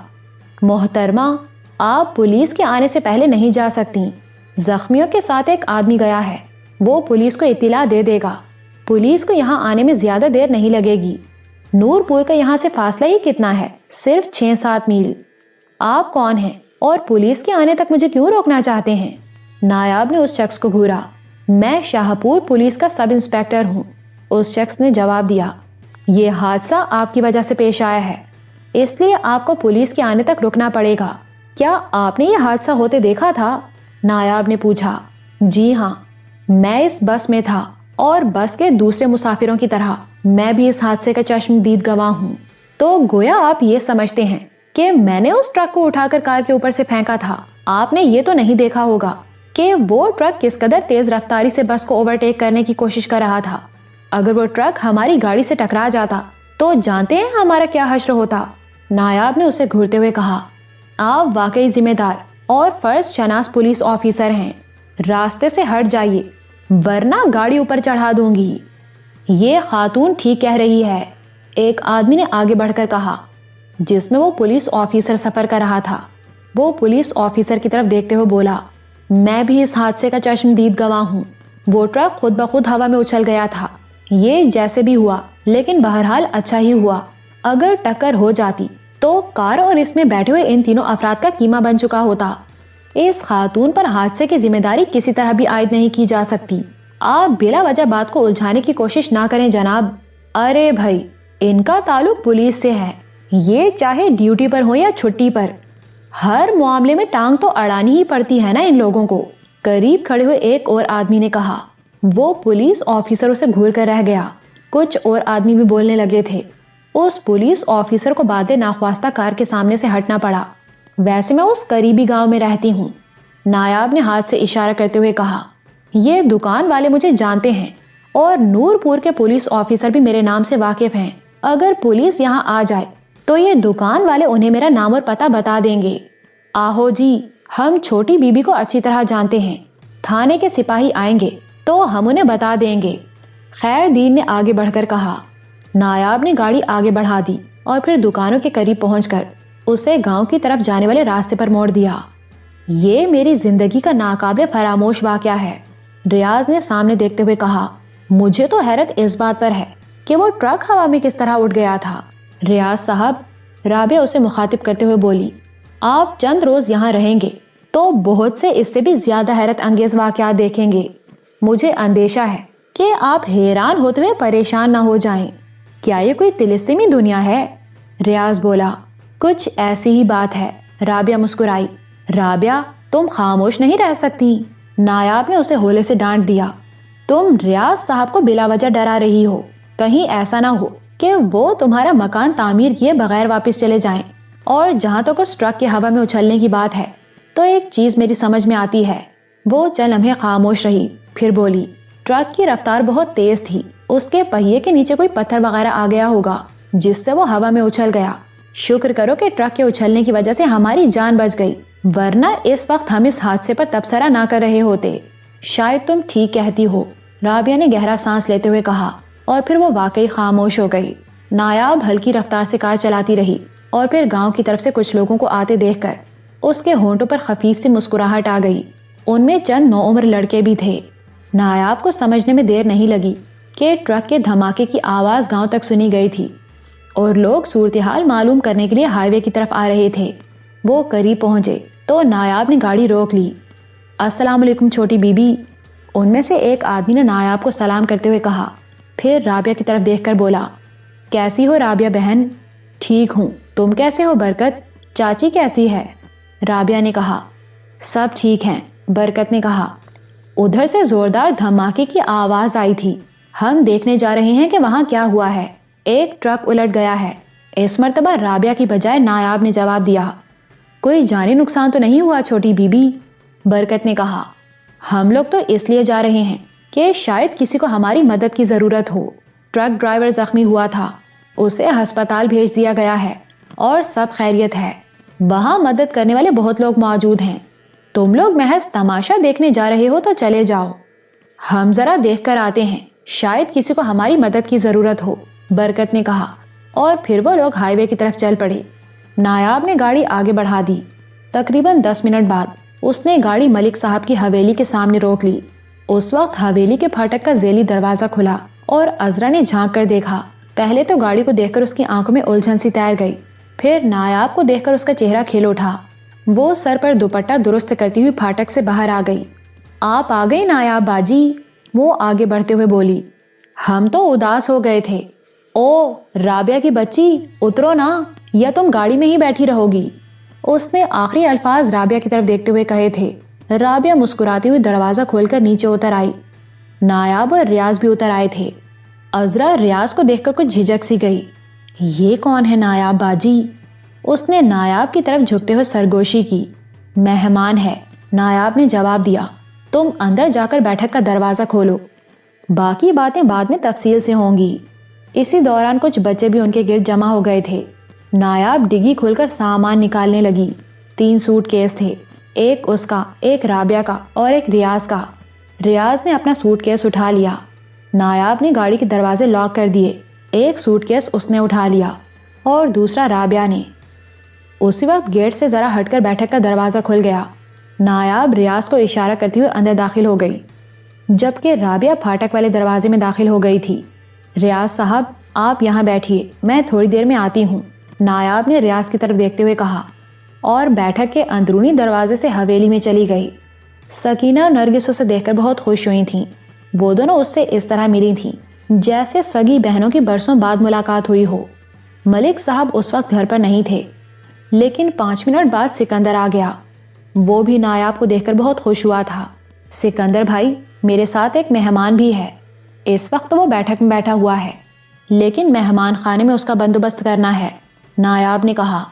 محترمہ آپ پولیس کے آنے سے پہلے نہیں جا سکتی۔ زخمیوں کے ساتھ ایک آدمی گیا ہے، وہ پولیس کو اطلاع دے دے گا۔ پولیس کو یہاں آنے میں زیادہ دیر نہیں لگے گی۔ نورپور کا یہاں سے فاصلہ ہی کتنا ہے؟ صرف 6-7 میل۔ آپ کون ہیں اور پولیس کے آنے تک مجھے کیوں روکنا چاہتے ہیں؟ نایاب نے اس شخص کو گھورا۔ میں شاہپور پولیس کا سب انسپیکٹر ہوں، اس شخص نے جواب دیا۔ یہ حادثہ آپ کی وجہ سے پیش آیا ہے، اس لیے آپ کو پولیس کے آنے تک رکنا پڑے گا۔ کیا آپ نے یہ حادثہ ہوتے دیکھا تھا؟ نایاب نے پوچھا۔ جی ہاں، میں اس بس میں تھا اور بس کے دوسرے مسافروں کی طرح میں بھی اس حادثے کا چشمدید گواہ ہوں۔ تو گویا آپ یہ سمجھتے ہیں کہ میں نے اس ٹرک کو اٹھا کر کار کے اوپر سے پھینکا تھا۔ آپ نے یہ تو نہیں دیکھا ہوگا کہ وہ ٹرک کس قدر تیز رفتاری سے بس کو اوورٹیک کرنے کی کوشش کر رہا تھا۔ اگر وہ ٹرک ہماری گاڑی سے ٹکرا جاتا تو جانتے ہیں ہمارا کیا حشر ہوتا؟ نایاب نے اسے گھورتے ہوئے کہا، آپ واقعی ذمہ دار اور فرض شناس پولیس آفیسر ہیں، راستے سے ہٹ جائیے ورنہ گاڑی اوپر چڑھا دوں گی۔ یہ خاتون ٹھیک کہہ رہی ہے، ایک آدمی نے آگے بڑھ کر کہا جس میں وہ پولیس آفیسر سفر کر رہا تھا۔ وہ پولیس آفیسر کی طرف دیکھتے ہوئے بولا، میں بھی اس حادثے کا چشمدید گواہ ہوں۔ وہ ٹرک خود بخود ہوا میں اچھل گیا تھا۔ یہ جیسے بھی ہوا لیکن بہرحال اچھا ہی ہوا۔ اگر ٹکر ہو جاتی تو کار اور اس میں بیٹھے ہوئے ان تینوں افراد کا قیمہ بن چکا ہوتا۔ اس خاتون پر حادثے کی ذمہ داری کسی طرح بھی عائد نہیں کی جا سکتی۔ آپ بلا وجہ بات کو الجھانے کی کوشش نہ کریں جناب۔ ارے بھائی، ان کا تعلق پولیس سے ہے، یہ چاہے ڈیوٹی پر ہو یا چھٹی پر، ہر معاملے میں ٹانگ تو اڑانی ہی پڑتی ہے نا ان لوگوں کو۔ قریب کھڑے ہوئے ایک اور آدمی نے کہا۔ وہ پولیس آفیسر اسے گھور کر رہ گیا۔ کچھ اور آدمی بھی بولنے لگے تھے۔ اس پولیس آفیسر کو بعد ناخواستہ کار کے سامنے سے ہٹنا پڑا۔ ویسے میں اس قریبی گاؤں میں رہتی ہوں، نایاب نے ہاتھ سے اشارہ کرتے ہوئے کہا۔ یہ دکان والے مجھے جانتے ہیں اور نورپور کے پولیس آفیسر بھی میرے نام سے واقف ہیں۔ اگر پولیس یہاں آ جائے تو یہ دکان والے انہیں میرا نام اور پتہ بتا دیں گے۔ آہو جی، ہم چھوٹی بی بی کو اچھی طرح جانتے ہیں، تھانے کے سپاہی آئیں گے تو ہم انہیں بتا دیں گے۔ خیر دین نے آگے بڑھ کر کہا۔ نایاب نے گاڑی آگے بڑھا دی اور پھر دکانوں کے قریب پہنچ کر اسے گاؤں کی طرف جانے والے راستے پر موڑ دیا۔ یہ میری زندگی کا ناقابل فراموش واقعہ ہے، ریاض نے سامنے دیکھتے ہوئے کہا۔ مجھے تو حیرت اس بات پر ہے کہ وہ ٹرک ہوا میں کس طرح اٹھ گیا تھا۔ ریاض صاحب، رابعہ اسے مخاطب کرتے ہوئے بولی، آپ چند روز یہاں رہیں گے تو بہت سے اس سے بھی زیادہ حیرت انگیز واقعات دیکھیں گے۔ مجھے اندیشہ ہے کہ آپ حیران ہوتے ہوئے پریشان نہ ہو جائیں۔ کیا یہ کوئی طلسمی دنیا ہے؟ ریاض بولا۔ کچھ ایسی ہی بات ہے، رابعہ مسکرائی۔ رابعہ، تم خاموش نہیں رہ سکتی، نایاب نے اسے ہولے سے ڈانٹ دیا۔ تم ریاض صاحب کو بلا وجہ ڈرا رہی ہو، کہیں ایسا نہ ہو کہ وہ تمہارا مکان تعمیر کیے بغیر واپس چلے جائیں۔ اور جہاں تک اس ٹرک کے ہوا میں اچھلنے کی بات ہے تو ایک چیز میری سمجھ میں آتی ہے۔ وہ چند لمحے خاموش رہی، پھر بولی، ٹرک کی رفتار بہت تیز تھی، اس کے پہیے کے نیچے کوئی پتھر وغیرہ آ گیا ہوگا جس سے وہ ہوا میں اچھل گیا۔ شکر کرو کہ ٹرک کے اچھلنے کی وجہ سے ہماری جان بچ گئی، ورنہ اس وقت ہم اس حادثے پر تبصرہ نہ کر رہے ہوتے۔ شاید تم ٹھیک کہتی ہو، رابعہ نے گہرا سانس لیتے ہوئے کہا، اور پھر وہ واقعی خاموش ہو گئی۔ نایاب ہلکی رفتار سے کار چلاتی رہی اور پھر گاؤں کی طرف سے کچھ لوگوں کو آتے دیکھ کر اس کے ہونٹوں پر خفیف سی مسکراہٹ آ گئی۔ ان میں چند نوعمر لڑکے بھی تھے۔ نایاب کو سمجھنے میں دیر نہیں لگی کہ ٹرک کے دھماکے کی آواز گاؤں تک سنی گئی تھی اور لوگ صورتحال معلوم کرنے کے لیے ہائی وے کی طرف آ رہے تھے۔ وہ قریب پہنچے تو نایاب نے گاڑی روک لی۔ السلام علیکم چھوٹی بی بی، ان میں سے ایک آدمی نے نایاب کو سلام کرتے ہوئے کہا، پھر رابعہ کی طرف دیکھ کر بولا، کیسی ہو رابعہ بہن؟ ٹھیک ہوں، تم کیسے ہو برکت؟ چاچی کیسی ہے؟ رابعہ نے کہا، سب ٹھیک ہیں۔ برکت نے کہا، ادھر سے زوردار دھماکے کی آواز آئی تھی، ہم دیکھنے جا رہے ہیں کہ وہاں کیا ہوا ہے۔ ایک ٹرک الٹ گیا ہے۔ اس مرتبہ رابعہ کی بجائے نایاب نے جواب دیا، کوئی جانی نقصان تو نہیں ہوا چھوٹی بی بی؟ برکت نے کہا، ہم لوگ تو اس لیے جا رہے ہیں کہ شاید کسی کو ہماری مدد کی ضرورت ہو۔ ٹرک ڈرائیور زخمی ہوا تھا، اسے ہسپتال بھیج دیا گیا ہے اور سب خیریت ہے۔ وہاں مدد کرنے والے بہت لوگ موجود ہیں۔ تم لوگ محض تماشا دیکھنے جا رہے ہو تو چلے جاؤ، ہم ذرا دیکھ کر آتے ہیں، شاید کسی کو ہماری مدد کی ضرورت ہو، برکت نے کہا، اور پھر وہ لوگ ہائی وے کی طرف چل پڑے۔ نایاب نے گاڑی آگے بڑھا دی۔ تقریباً 10 منٹ بعد اس نے گاڑی ملک صاحب کی حویلی کے سامنے روک لی۔ اس وقت حویلی کے پھاٹک کا ذیلی دروازہ کھلا اور عذرا نے جھانک کر دیکھا۔ پہلے تو گاڑی کو دیکھ کر اس کی آنکھوں میں الجھن سی تیر گئی، پھر نایاب کو دیکھ کر اس کا چہرہ کھل اٹھا۔ وہ سر پر دوپٹہ درست کرتی ہوئی پھاٹک سے باہر آ گئی۔ آپ آ گئی نایاب باجی، وہ آگے بڑھتے ہوئے بولی، ہم تو اداس ہو گئے تھے۔ او رابعہ کی بچی، اترو نا، یا تم گاڑی میں ہی بیٹھی رہو گی؟ اس نے آخری الفاظ رابعہ کی طرف دیکھتے ہوئے کہے تھے۔ رابعہ مسکراتی ہوئی دروازہ کھول کر نیچے اتر آئی۔ نایاب اور ریاض بھی اتر آئے تھے۔ عذرا ریاض کو دیکھ کر کچھ جھجک سی گئی۔ یہ کون ہے نایاب باجی؟ اس نے نایاب کی طرف جھکتے ہوئے سرگوشی کی۔ مہمان ہے، نایاب نے جواب دیا۔ تم اندر جا کر بیٹھک کا دروازہ کھولو، باقی باتیں بعد میں تفصیل سے ہوں گی۔ اسی دوران کچھ بچے بھی ان کے گرد جمع ہو گئے تھے۔ نایاب ڈگی کھول کر سامان نکالنے لگی۔ 3 سوٹ کیس تھے، ایک اس کا، ایک رابعہ کا اور ایک ریاض کا۔ ریاض نے اپنا سوٹ کیس اٹھا لیا۔ نایاب نے گاڑی کے دروازے لاک کر دیے۔ ایک سوٹ کیس اس نے اٹھا لیا اور دوسرا رابعہ نے۔ اسی وقت گیٹ سے ذرا ہٹ کر بیٹھک کا دروازہ کھل گیا۔ نایاب ریاض کو اشارہ کرتے ہوئے اندر داخل ہو گئی، جبکہ رابعہ پھاٹک والے دروازے میں داخل ہو گئی تھی۔ ریاض صاحب، آپ یہاں بیٹھیے، میں تھوڑی دیر میں آتی ہوں، نایاب نے ریاض کی طرف دیکھتے ہوئے کہا، اور بیٹھک کے اندرونی دروازے سے حویلی میں چلی گئی۔ سکینہ اور نرگس اسے دیکھ کر بہت خوش ہوئی تھیں۔ وہ دونوں اس سے اس طرح ملی تھیں جیسے سگی بہنوں کی برسوں بعد ملاقات ہوئی ہو۔ ملک صاحب اس وقت گھر پر نہیں تھے، لیکن 5 منٹ بعد سکندر آ گیا۔ وہ بھی نایاب کو دیکھ کر بہت خوش ہوا تھا۔ سکندر بھائی، میرے ساتھ ایک مہمان بھی ہے۔ اس وقت وہ بیٹھک میں بیٹھا ہوا ہے، لیکن مہمان خانے میں اس کا بندوبست کرنا ہے، نایاب نے کہا۔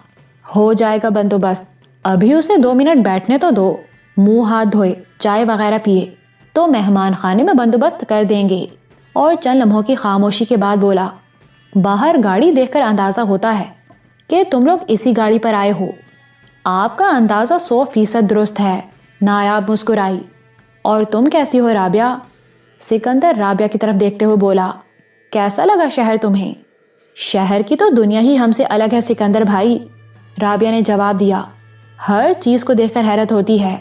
ہو جائے گا بندوبست، ابھی اسے 2 منٹ بیٹھنے تو دو، منہ ہاتھ دھوئے، چائے وغیرہ پیے تو مہمان خانے میں بندوبست کر دیں گے۔ اور چند لمحوں کی خاموشی کے بعد بولا، باہر گاڑی دیکھ کر اندازہ ہوتا ہے کہ تم لوگ اسی گاڑی پر آئے ہو۔ آپ کا اندازہ 100% درست ہے، نایاب مسکرائی۔ اور تم کیسی ہو رابعہ؟ سکندر رابعہ کی طرف دیکھتے ہوئے بولا، کیسا لگا شہر تمہیں؟ شہر کی تو دنیا ہی ہم سے الگ ہے سکندر بھائی، رابعہ نے جواب دیا۔ ہر چیز کو دیکھ کر حیرت ہوتی ہے،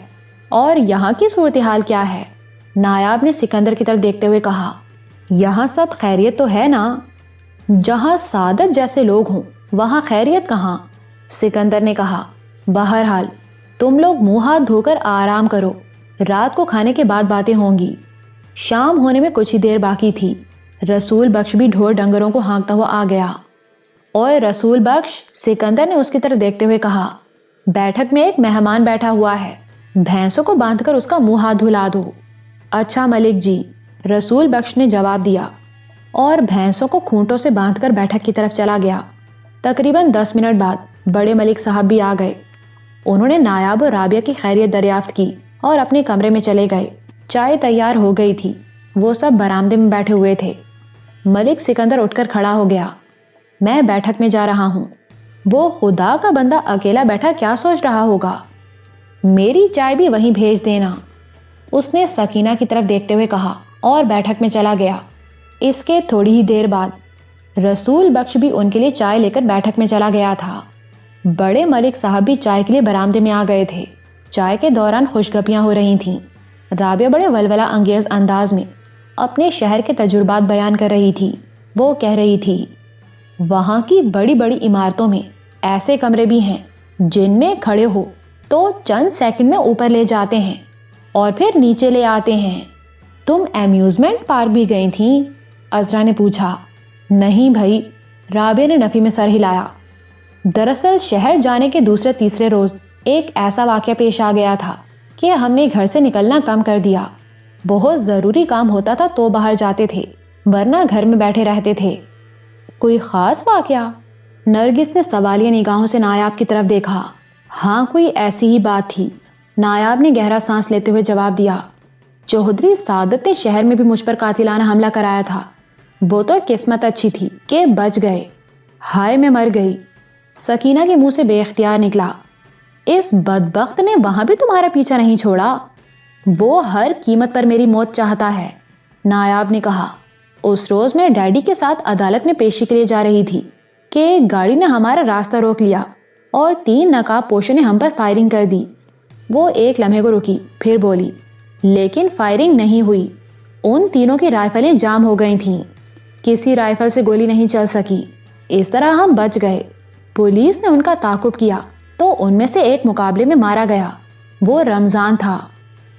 اور یہاں کی صورتحال کیا ہے؟ نایاب نے سکندر کی طرف دیکھتے ہوئے کہا، یہاں سب خیریت تو ہے نا؟ جہاں سعادت جیسے لوگ ہوں وہاں خیریت کہاں؟ سکندر نے کہا۔ بہرحال تم لوگ منہ ہاتھ دھو کر آرام کرو، رات کو کھانے کے بعد باتیں ہوں گی۔ شام ہونے میں کچھ ہی دیر باقی تھی۔ رسول بخش بھی ڈھور ڈنگروں کو ہانکتا ہوا آ گیا۔ اوے رسول بخش، سکندر نے اس کی طرف دیکھتے ہوئے کہا، بیٹھک میں ایک مہمان بیٹھا ہوا ہے، بھینسوں کو باندھ کر اس کا منہ ہاتھ دھلا دو۔ اچھا ملک جی، رسول بخش نے جواب دیا، اور بھینسوں کو کھونٹوں سے باندھ کر بیٹھک کی طرف چلا گیا۔ تقریباً 10 منٹ بعد بڑے ملک صاحب بھی آ گئے۔ انہوں نے نایاب اور رابعہ کی خیریت دریافت کی اور اپنے کمرے میں چلے گئے۔ چائے تیار ہو گئی تھی، وہ سب برآمدے میں بیٹھے ہوئے تھے۔ ملک سکندر اٹھ کر کھڑا ہو گیا۔ میں بیٹھک میں جا رہا ہوں۔ وہ خدا کا بندہ اکیلا بیٹھا کیا سوچ رہا ہوگا؟ میری چائے بھی وہیں بھیج دینا، اس نے سکینہ کی طرف دیکھتے ہوئے کہا اور بیٹھک میں چلا گیا۔ اس کے تھوڑی ہی دیر بعد رسول بخش بھی ان کے لیے چائے لے کر بیٹھک میں چلا گیا تھا۔ بڑے ملک صاحب بھی چائے کے لیے برآمدے میں آ گئے تھے۔ چائے کے دوران خوشگپیاں ہو رہی تھیں۔ رابعہ بڑے ولولہ انگیز انداز میں اپنے شہر کے تجربات بیان کر رہی تھی۔ وہ کہہ رہی تھی، وہاں کی بڑی بڑی عمارتوں میں ایسے کمرے بھی ہیں جن میں کھڑے ہو تو چند سیکنڈ میں اوپر لے جاتے ہیں اور پھر نیچے لے آتے ہیں۔ تم امیوزمنٹ پارک بھی گئی تھیں؟ عذرا نے پوچھا۔ نہیں بھائی، رابعہ نے نفی میں سر ہلایا۔ دراصل شہر جانے کے دوسرے تیسرے روز ایک ایسا واقعہ پیش آ گیا تھا کہ ہم نے گھر سے نکلنا کم کر دیا۔ بہت ضروری کام ہوتا تھا تو باہر جاتے تھے، ورنہ گھر میں بیٹھے رہتے تھے۔ کوئی خاص واقعہ؟ نرگس نے سوالیہ نگاہوں سے نایاب کی طرف دیکھا۔ ہاں، کوئی ایسی ہی بات تھی، نایاب نے گہرا سانس لیتے ہوئے جواب دیا۔ چودھری سعادت نے شہر میں بھی مجھ پر قاتلانہ حملہ کرایا تھا۔ وہ تو قسمت اچھی تھی کہ بچ گئے۔ ہائے میں مر گئی، سکینہ کے منہ سے بے اختیار نکلا۔ اس بدبخت نے وہاں بھی تمہارا پیچھا نہیں چھوڑا؟ وہ ہر قیمت پر میری موت چاہتا ہے، نایاب نے کہا۔ اس روز میں ڈیڈی کے ساتھ عدالت میں پیشی کے لیے جا رہی تھی کہ گاڑی نے ہمارا راستہ روک لیا اور 3 نقاب پوشوں نے ہم پر فائرنگ کر دی۔ وہ ایک لمحے کو رکی، پھر بولی، لیکن فائرنگ نہیں ہوئی۔ ان تینوں کی رائفلیں جام ہو گئی تھیں، کسی رائفل سے گولی نہیں چل سکی۔ اس طرح ہم بچ گئے۔ پولیس نے ان کا تعاقب کیا تو ان میں سے ایک مقابلے میں مارا گیا۔ وہ رمضان تھا،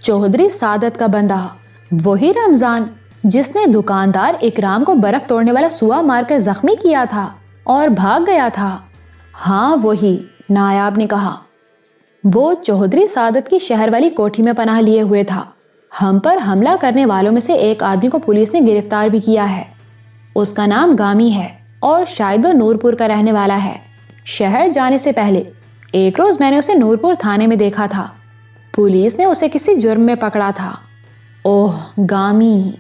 چودھری سعادت کا بندہ، وہی رمضان جس نے دکاندار اکرام کو برف توڑنے والا سوا مار کر زخمی کیا تھا اور بھاگ گیا تھا۔ ہاں وہی، نایاب نے کہا۔ وہ چودھری سعادت کی شہر والی کوٹھی میں پناہ لیے ہوئے تھا۔ ہم پر حملہ کرنے والوں میں سے ایک آدمی کو پولیس نے گرفتار بھی کیا ہے۔ اس کا نام گامی ہے اور شاید وہ نورپور کا رہنے والا ہے۔ شہر جانے سے پہلے ایک روز میں نے اسے نورپور تھانے میں دیکھا تھا۔ پولیس نے اسے کسی جرم میں پکڑا تھا۔ اوہ گامی،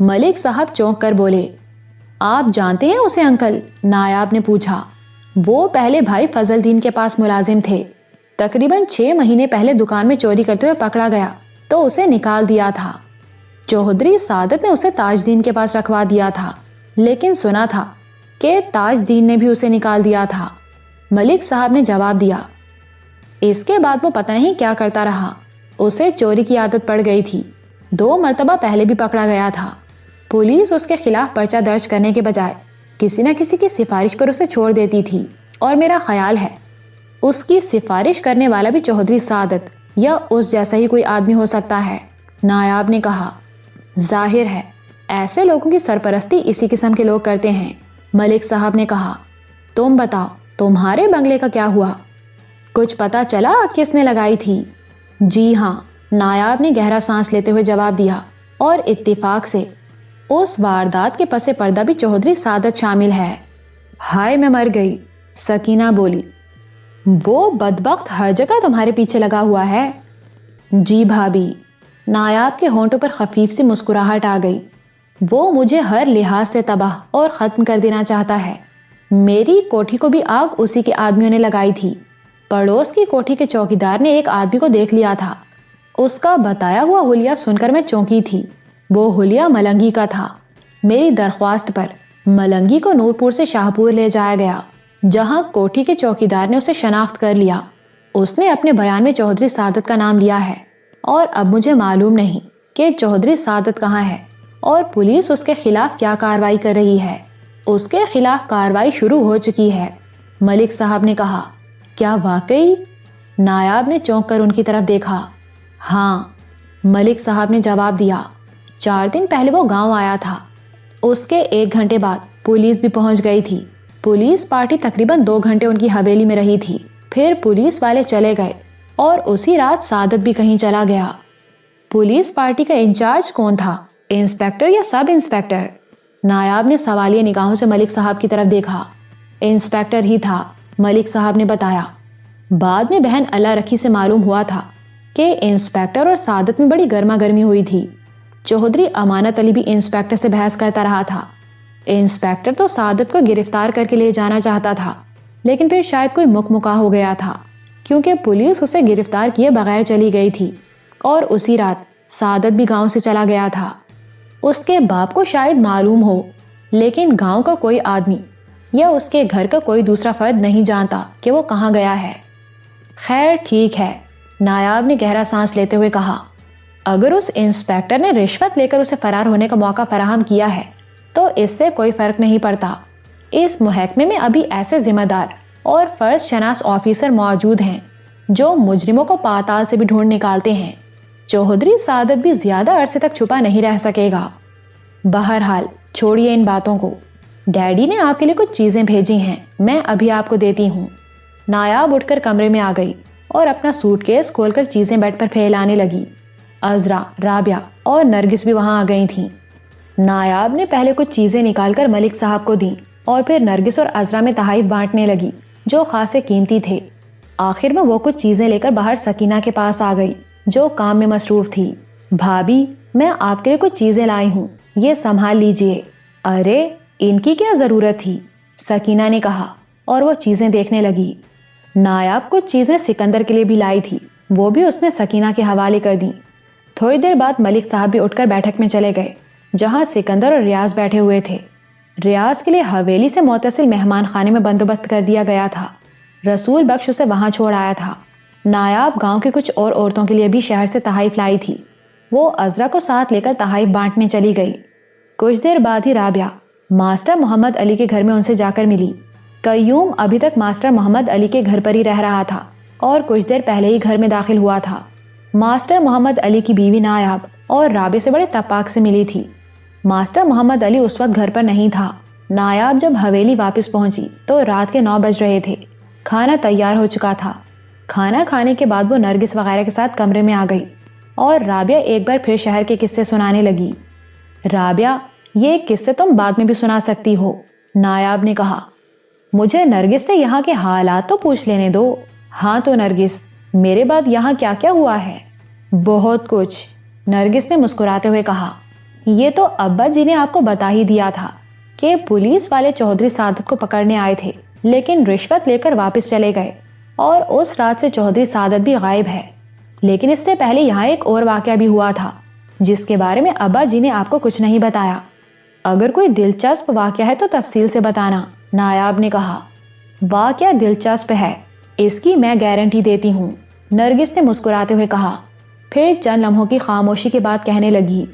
ملک صاحب چونک کر بولے۔ آپ جانتے ہیں اسے انکل؟ نایاب نے پوچھا۔ وہ پہلے بھائی فضل دین کے پاس ملازم تھے۔ تقریباً 6 مہینے پہلے دکان میں چوری کرتے ہوئے پکڑا گیا تو اسے نکال دیا تھا۔ چودھری سعادت نے اسے تاج دین کے پاس رکھوا دیا تھا، لیکن سنا تھا کہ تاج دین نے بھی اسے نکال دیا تھا، ملک صاحب نے جواب دیا۔ اس کے بعد وہ پتہ نہیں کیا کرتا رہا۔ اسے چوری کی عادت پڑ گئی تھی۔ 2 مرتبہ پہلے بھی پکڑا گیا تھا۔ پولیس اس کے خلاف پرچہ درج کرنے کے بجائے کسی نہ کسی کی سفارش پر اسے چھوڑ دیتی تھی، اور میرا خیال ہے اس کی سفارش کرنے والا بھی چودھری سعادت یا اس جیسا ہی کوئی آدمی ہو سکتا ہے، نایاب نے کہا۔ ظاہر ہے ایسے لوگوں کی سرپرستی اسی قسم کے لوگ کرتے ہیں، ملک صاحب نے کہا۔ تم بتاؤ، تمہارے بنگلے کا کیا ہوا؟ کچھ پتا چلا کس نے لگائی تھی؟ جی ہاں، نایاب نے گہرا سانس لیتے ہوئے جواب دیا، اور اتفاق سے اس واردات کے پس پردہ بھی چودھری سعادت شامل ہے۔ ہائے میں مر گئی، سکینہ بولی۔ وہ بدبخت ہر جگہ تمہارے پیچھے لگا ہوا ہے؟ جی بھابھی، نایاب کے ہونٹوں پر خفیف سی مسکراہٹ آ گئی۔ وہ مجھے ہر لحاظ سے تباہ اور ختم کر دینا چاہتا ہے۔ میری کوٹھی کو بھی آگ اسی کے آدمیوں نے لگائی تھی۔ پڑوس کی کوٹھی کے چوکیدار نے ایک آدمی کو دیکھ لیا تھا۔ اس کا بتایا ہوا حلیہ سن کر میں چونکی تھی۔ وہ حلیہ ملنگی کا تھا۔ میری درخواست پر ملنگی کو نورپور سے شاہپور لے جایا گیا، جہاں کوٹھی کے چوکیدار نے اسے شناخت کر لیا۔ اس نے اپنے بیان میں چودھری سعادت کا نام لیا ہے، اور اب مجھے معلوم نہیں کہ چودھری سعادت کہاں ہے اور پولیس اس کے خلاف کیا کارروائی کر رہی ہے۔ اس کے خلاف کارروائی شروع ہو چکی ہے، ملک صاحب نے کہا۔ کیا واقعی؟ نایاب نے چونک کر ان کی طرف دیکھا۔ ہاں، ملک صاحب نے جواب دیا۔ 4 دن پہلے وہ گاؤں آیا تھا۔ اس کے 1 گھنٹے بعد پولیس بھی پہنچ گئی تھی۔ پولیس پارٹی تقریباً 2 گھنٹے ان کی حویلی میں رہی تھی، پھر پولیس والے چلے گئے اور اسی رات سعادت بھی کہیں چلا گیا۔ پولیس پارٹی کا انچارج کون تھا، انسپیکٹر یا سب انسپیکٹر؟ نایاب نے سوالیہ نگاہوں سے ملک صاحب کی طرف دیکھا۔ انسپیکٹر ہی تھا، ملک صاحب نے بتایا۔ بعد میں بہن اللہ رکھی سے معلوم ہوا تھا کہ انسپیکٹر اور سعادت میں بڑی گرما گرمی ہوئی تھی۔ چودھری امانت علی بھی انسپیکٹر سے بحث کرتا رہا تھا۔ انسپیکٹر تو سعادت کو گرفتار کر کے لے جانا چاہتا تھا، لیکن پھر شاید کوئی مکا ہو گیا تھا، کیونکہ پولیس اسے گرفتار کیے بغیر چلی گئی تھی اور اسی رات سعادت بھی گاؤں سے چلا گیا تھا۔ اس کے باپ کو شاید معلوم ہو، لیکن گاؤں کا کوئی آدمی یا اس کے گھر کا کوئی دوسرا فرد نہیں جانتا کہ وہ کہاں گیا ہے۔ خیر ٹھیک ہے، نایاب نے گہرا سانس لیتے ہوئے کہا، اگر اس انسپیکٹر نے رشوت لے کر اسے فرار ہونے کا موقع فراہم کیا ہے تو اس سے کوئی فرق نہیں پڑتا۔ اس محکمے میں ابھی ایسے ذمہ دار اور فرض شناس آفیسر موجود ہیں جو مجرموں کو پاتال سے بھی ڈھونڈ نکالتے ہیں۔ چودھری سعادت بھی زیادہ عرصے تک چھپا نہیں رہ سکے گا۔ بہرحال چھوڑیے ان باتوں کو، ڈیڈی نے آپ کے لیے کچھ چیزیں بھیجی ہیں، میں ابھی آپ کو دیتی ہوں۔ نایاب اٹھ کر کمرے میں آ گئی اور اپنا سوٹ کیس کھول کر چیزیں بیڈ پر پھیلانے لگی۔ عذرا، رابعہ اور نرگس بھی وہاں آ گئی تھیں۔ نایاب نے پہلے کچھ چیزیں نکال کر ملک صاحب کو دیں اور پھر نرگس اور عذرا میں تحائف بانٹنے لگی جو خاصے قیمتی تھے۔ آخر میں وہ کچھ چیزیں لے کر باہر سکینہ کے پاس آ گئی جو کام میں مصروف تھی۔ بھابی، میں آپ کے لیے کچھ چیزیں لائی ہوں، یہ سنبھال لیجئے۔ ارے ان کی کیا ضرورت تھی؟ سکینہ نے کہا اور وہ چیزیں دیکھنے لگی۔ نایاب کچھ چیزیں سکندر کے لیے بھی لائی تھی، وہ بھی اس نے سکینہ کے حوالے کر دیں۔ تھوڑی دیر بعد ملک صاحب بھی اٹھ کر بیٹھک میں چلے گئے جہاں سکندر اور ریاض بیٹھے ہوئے تھے۔ ریاض کے لیے حویلی سے متصل مہمان خانے میں بندوبست کر دیا گیا تھا، رسول بخش اسے وہاں چھوڑ آیا تھا۔ نایاب گاؤں کی کچھ اور عورتوں کے لیے بھی شہر سے تحائف لائی تھی، وہ عذرا کو ساتھ لے کر تحائف بانٹنے چلی گئی۔ کچھ دیر بعد ہی رابعہ ماسٹر محمد علی کے گھر میں ان سے جا کر ملی۔ قیوم ابھی تک ماسٹر محمد علی کے گھر پر ہی رہ رہا تھا اور کچھ دیر پہلے ہی گھر میں داخل ہوا تھا۔ ماسٹر محمد علی کی بیوی نایاب اور رابعہ سے بڑے تپاک سے ملی تھی۔ ماسٹر محمد علی اس وقت گھر پر نہیں تھا۔ نایاب جب حویلی واپس پہنچی تو رات کے 9 بج رہے تھے، کھانا تیار ہو چکا تھا۔ کھانا کھانے کے بعد وہ نرگس وغیرہ کے ساتھ کمرے میں آ گئی اور رابعہ ایک بار پھر شہر کے قصے سنانے لگی۔ رابعہ، یہ قصے تم بعد میں بھی سنا سکتی ہو، نایاب نے کہا۔ مجھے نرگس سے یہاں کے حالات تو پوچھ لینے دو۔ ہاں تو نرگس، میرے بعد یہاں کیا کیا ہوا ہے؟ بہت کچھ، نرگس نے مسکراتے ہوئے کہا۔ یہ تو ابا جی نے آپ کو بتا ہی دیا تھا کہ پولیس والے چودھری سعادت کو پکڑنے آئے تھے، لیکن رشوت لے کر واپس چلے گئے اور اس رات سے چودھری سعادت بھی غائب ہے۔ لیکن اس سے پہلے یہاں ایک اور واقعہ بھی ہوا تھا جس کے بارے میں ابا جی نے آپ کو کچھ نہیں بتایا۔ اگر کوئی دلچسپ واقعہ ہے تو تفصیل سے بتانا، نایاب نے کہا۔ واقعہ دلچسپ ہے، اس کی میں گارنٹی دیتی ہوں، نرگس نے مسکراتے ہوئے کہا۔ پھر چند لمحوں کی خاموشی کے بعد کہنے لگی،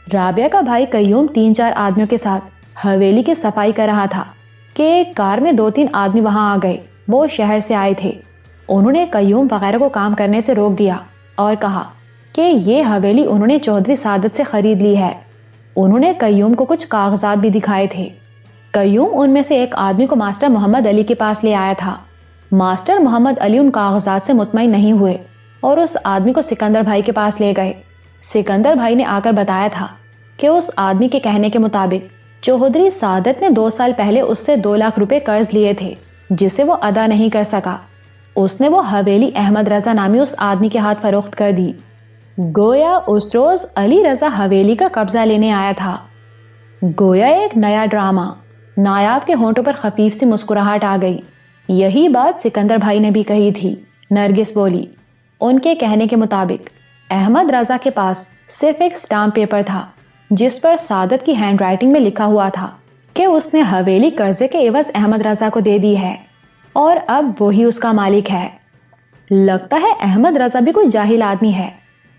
رابعہ کا بھائی قیوم 3-4 آدمیوں کے ساتھ حویلی کی صفائی کر رہا تھا کہ ایک کار میں 2-3 آدمی وہاں آ گئے۔ وہ شہر سے آئے تھے۔ انہوں نے قیوم وغیرہ کو کام کرنے سے روک دیا اور کہا کہ یہ حویلی انہوں نے چودھری سعادت سے خرید لی ہے۔ انہوں نے قیوم کو کچھ کاغذات بھی دکھائے تھے۔ قیوم ان میں سے ایک آدمی کو ماسٹر محمد علی کے پاس لے آیا تھا۔ ماسٹر محمد علی ان کاغذات سے مطمئن نہیں ہوئے اور اس آدمی کو سکندر بھائی کے پاس لے گئے۔ سکندر بھائی نے آ کر بتایا تھا کہ اس آدمی کے کہنے کے مطابق چودھری سعادت نے 2 سال پہلے اس سے 2 لاکھ روپے قرض لیے تھے جسے وہ ادا نہیں کر سکا۔ اس نے وہ حویلی احمد رضا نامی اس آدمی کے ہاتھ فروخت کر دی۔ گویا اس روز علی رضا حویلی کا قبضہ لینے آیا تھا۔ گویا ایک نیا ڈرامہ۔ نایاب کے ہونٹوں پر خفیف سی مسکراہٹ آ گئی۔ یہی بات سکندر بھائی نے بھی کہی تھی، نرگس بولی۔ ان کے کہنے کے مطابق احمد رضا کے پاس صرف ایک سٹامپ پیپر تھا جس پر سعادت کی ہینڈ رائٹنگ میں لکھا ہوا تھا کہ اس نے حویلی قرضے کے عوض احمد رضا کو دے دی ہے اور اب وہی اس کا مالک ہے۔ لگتا ہے احمد رضا بھی کوئی جاہل آدمی ہے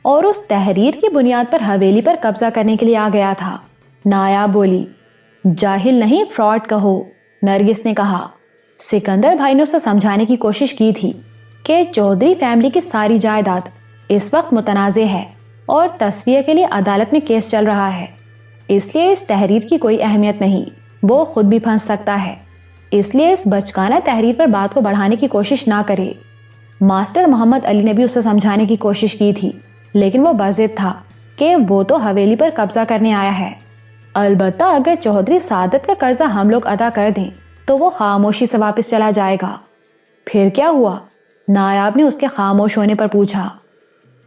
اور اس تحریر کی بنیاد پر حویلی پر قبضہ کرنے کے لیے آ گیا تھا، نایاب بولی۔ جاہل نہیں، فراڈ کہو، نرگس نے کہا۔ سکندر بھائی نے اسے سمجھانے کی کوشش کی تھی کہ چودھری فیملی کی ساری جائیداد اس وقت متنازع ہے اور تصفیہ کے لیے عدالت میں کیس چل رہا ہے، اس لیے اس تحریر کی کوئی اہمیت نہیں، وہ خود بھی پھنس سکتا ہے، اس لیے اس بچکانہ تحریر پر بات کو بڑھانے کی کوشش نہ کرے۔ ماسٹر محمد علی نے بھی اسے سمجھانے کی کوشش کی تھی لیکن وہ باضد تھا کہ وہ تو حویلی پر قبضہ کرنے آیا ہے۔ البتہ اگر چودھری سعادت کا قرضہ ہم لوگ ادا کر دیں تو وہ خاموشی سے واپس چلا جائے گا۔ پھر کیا ہوا؟ نایاب نے اس کے خاموش ہونے پر پوچھا۔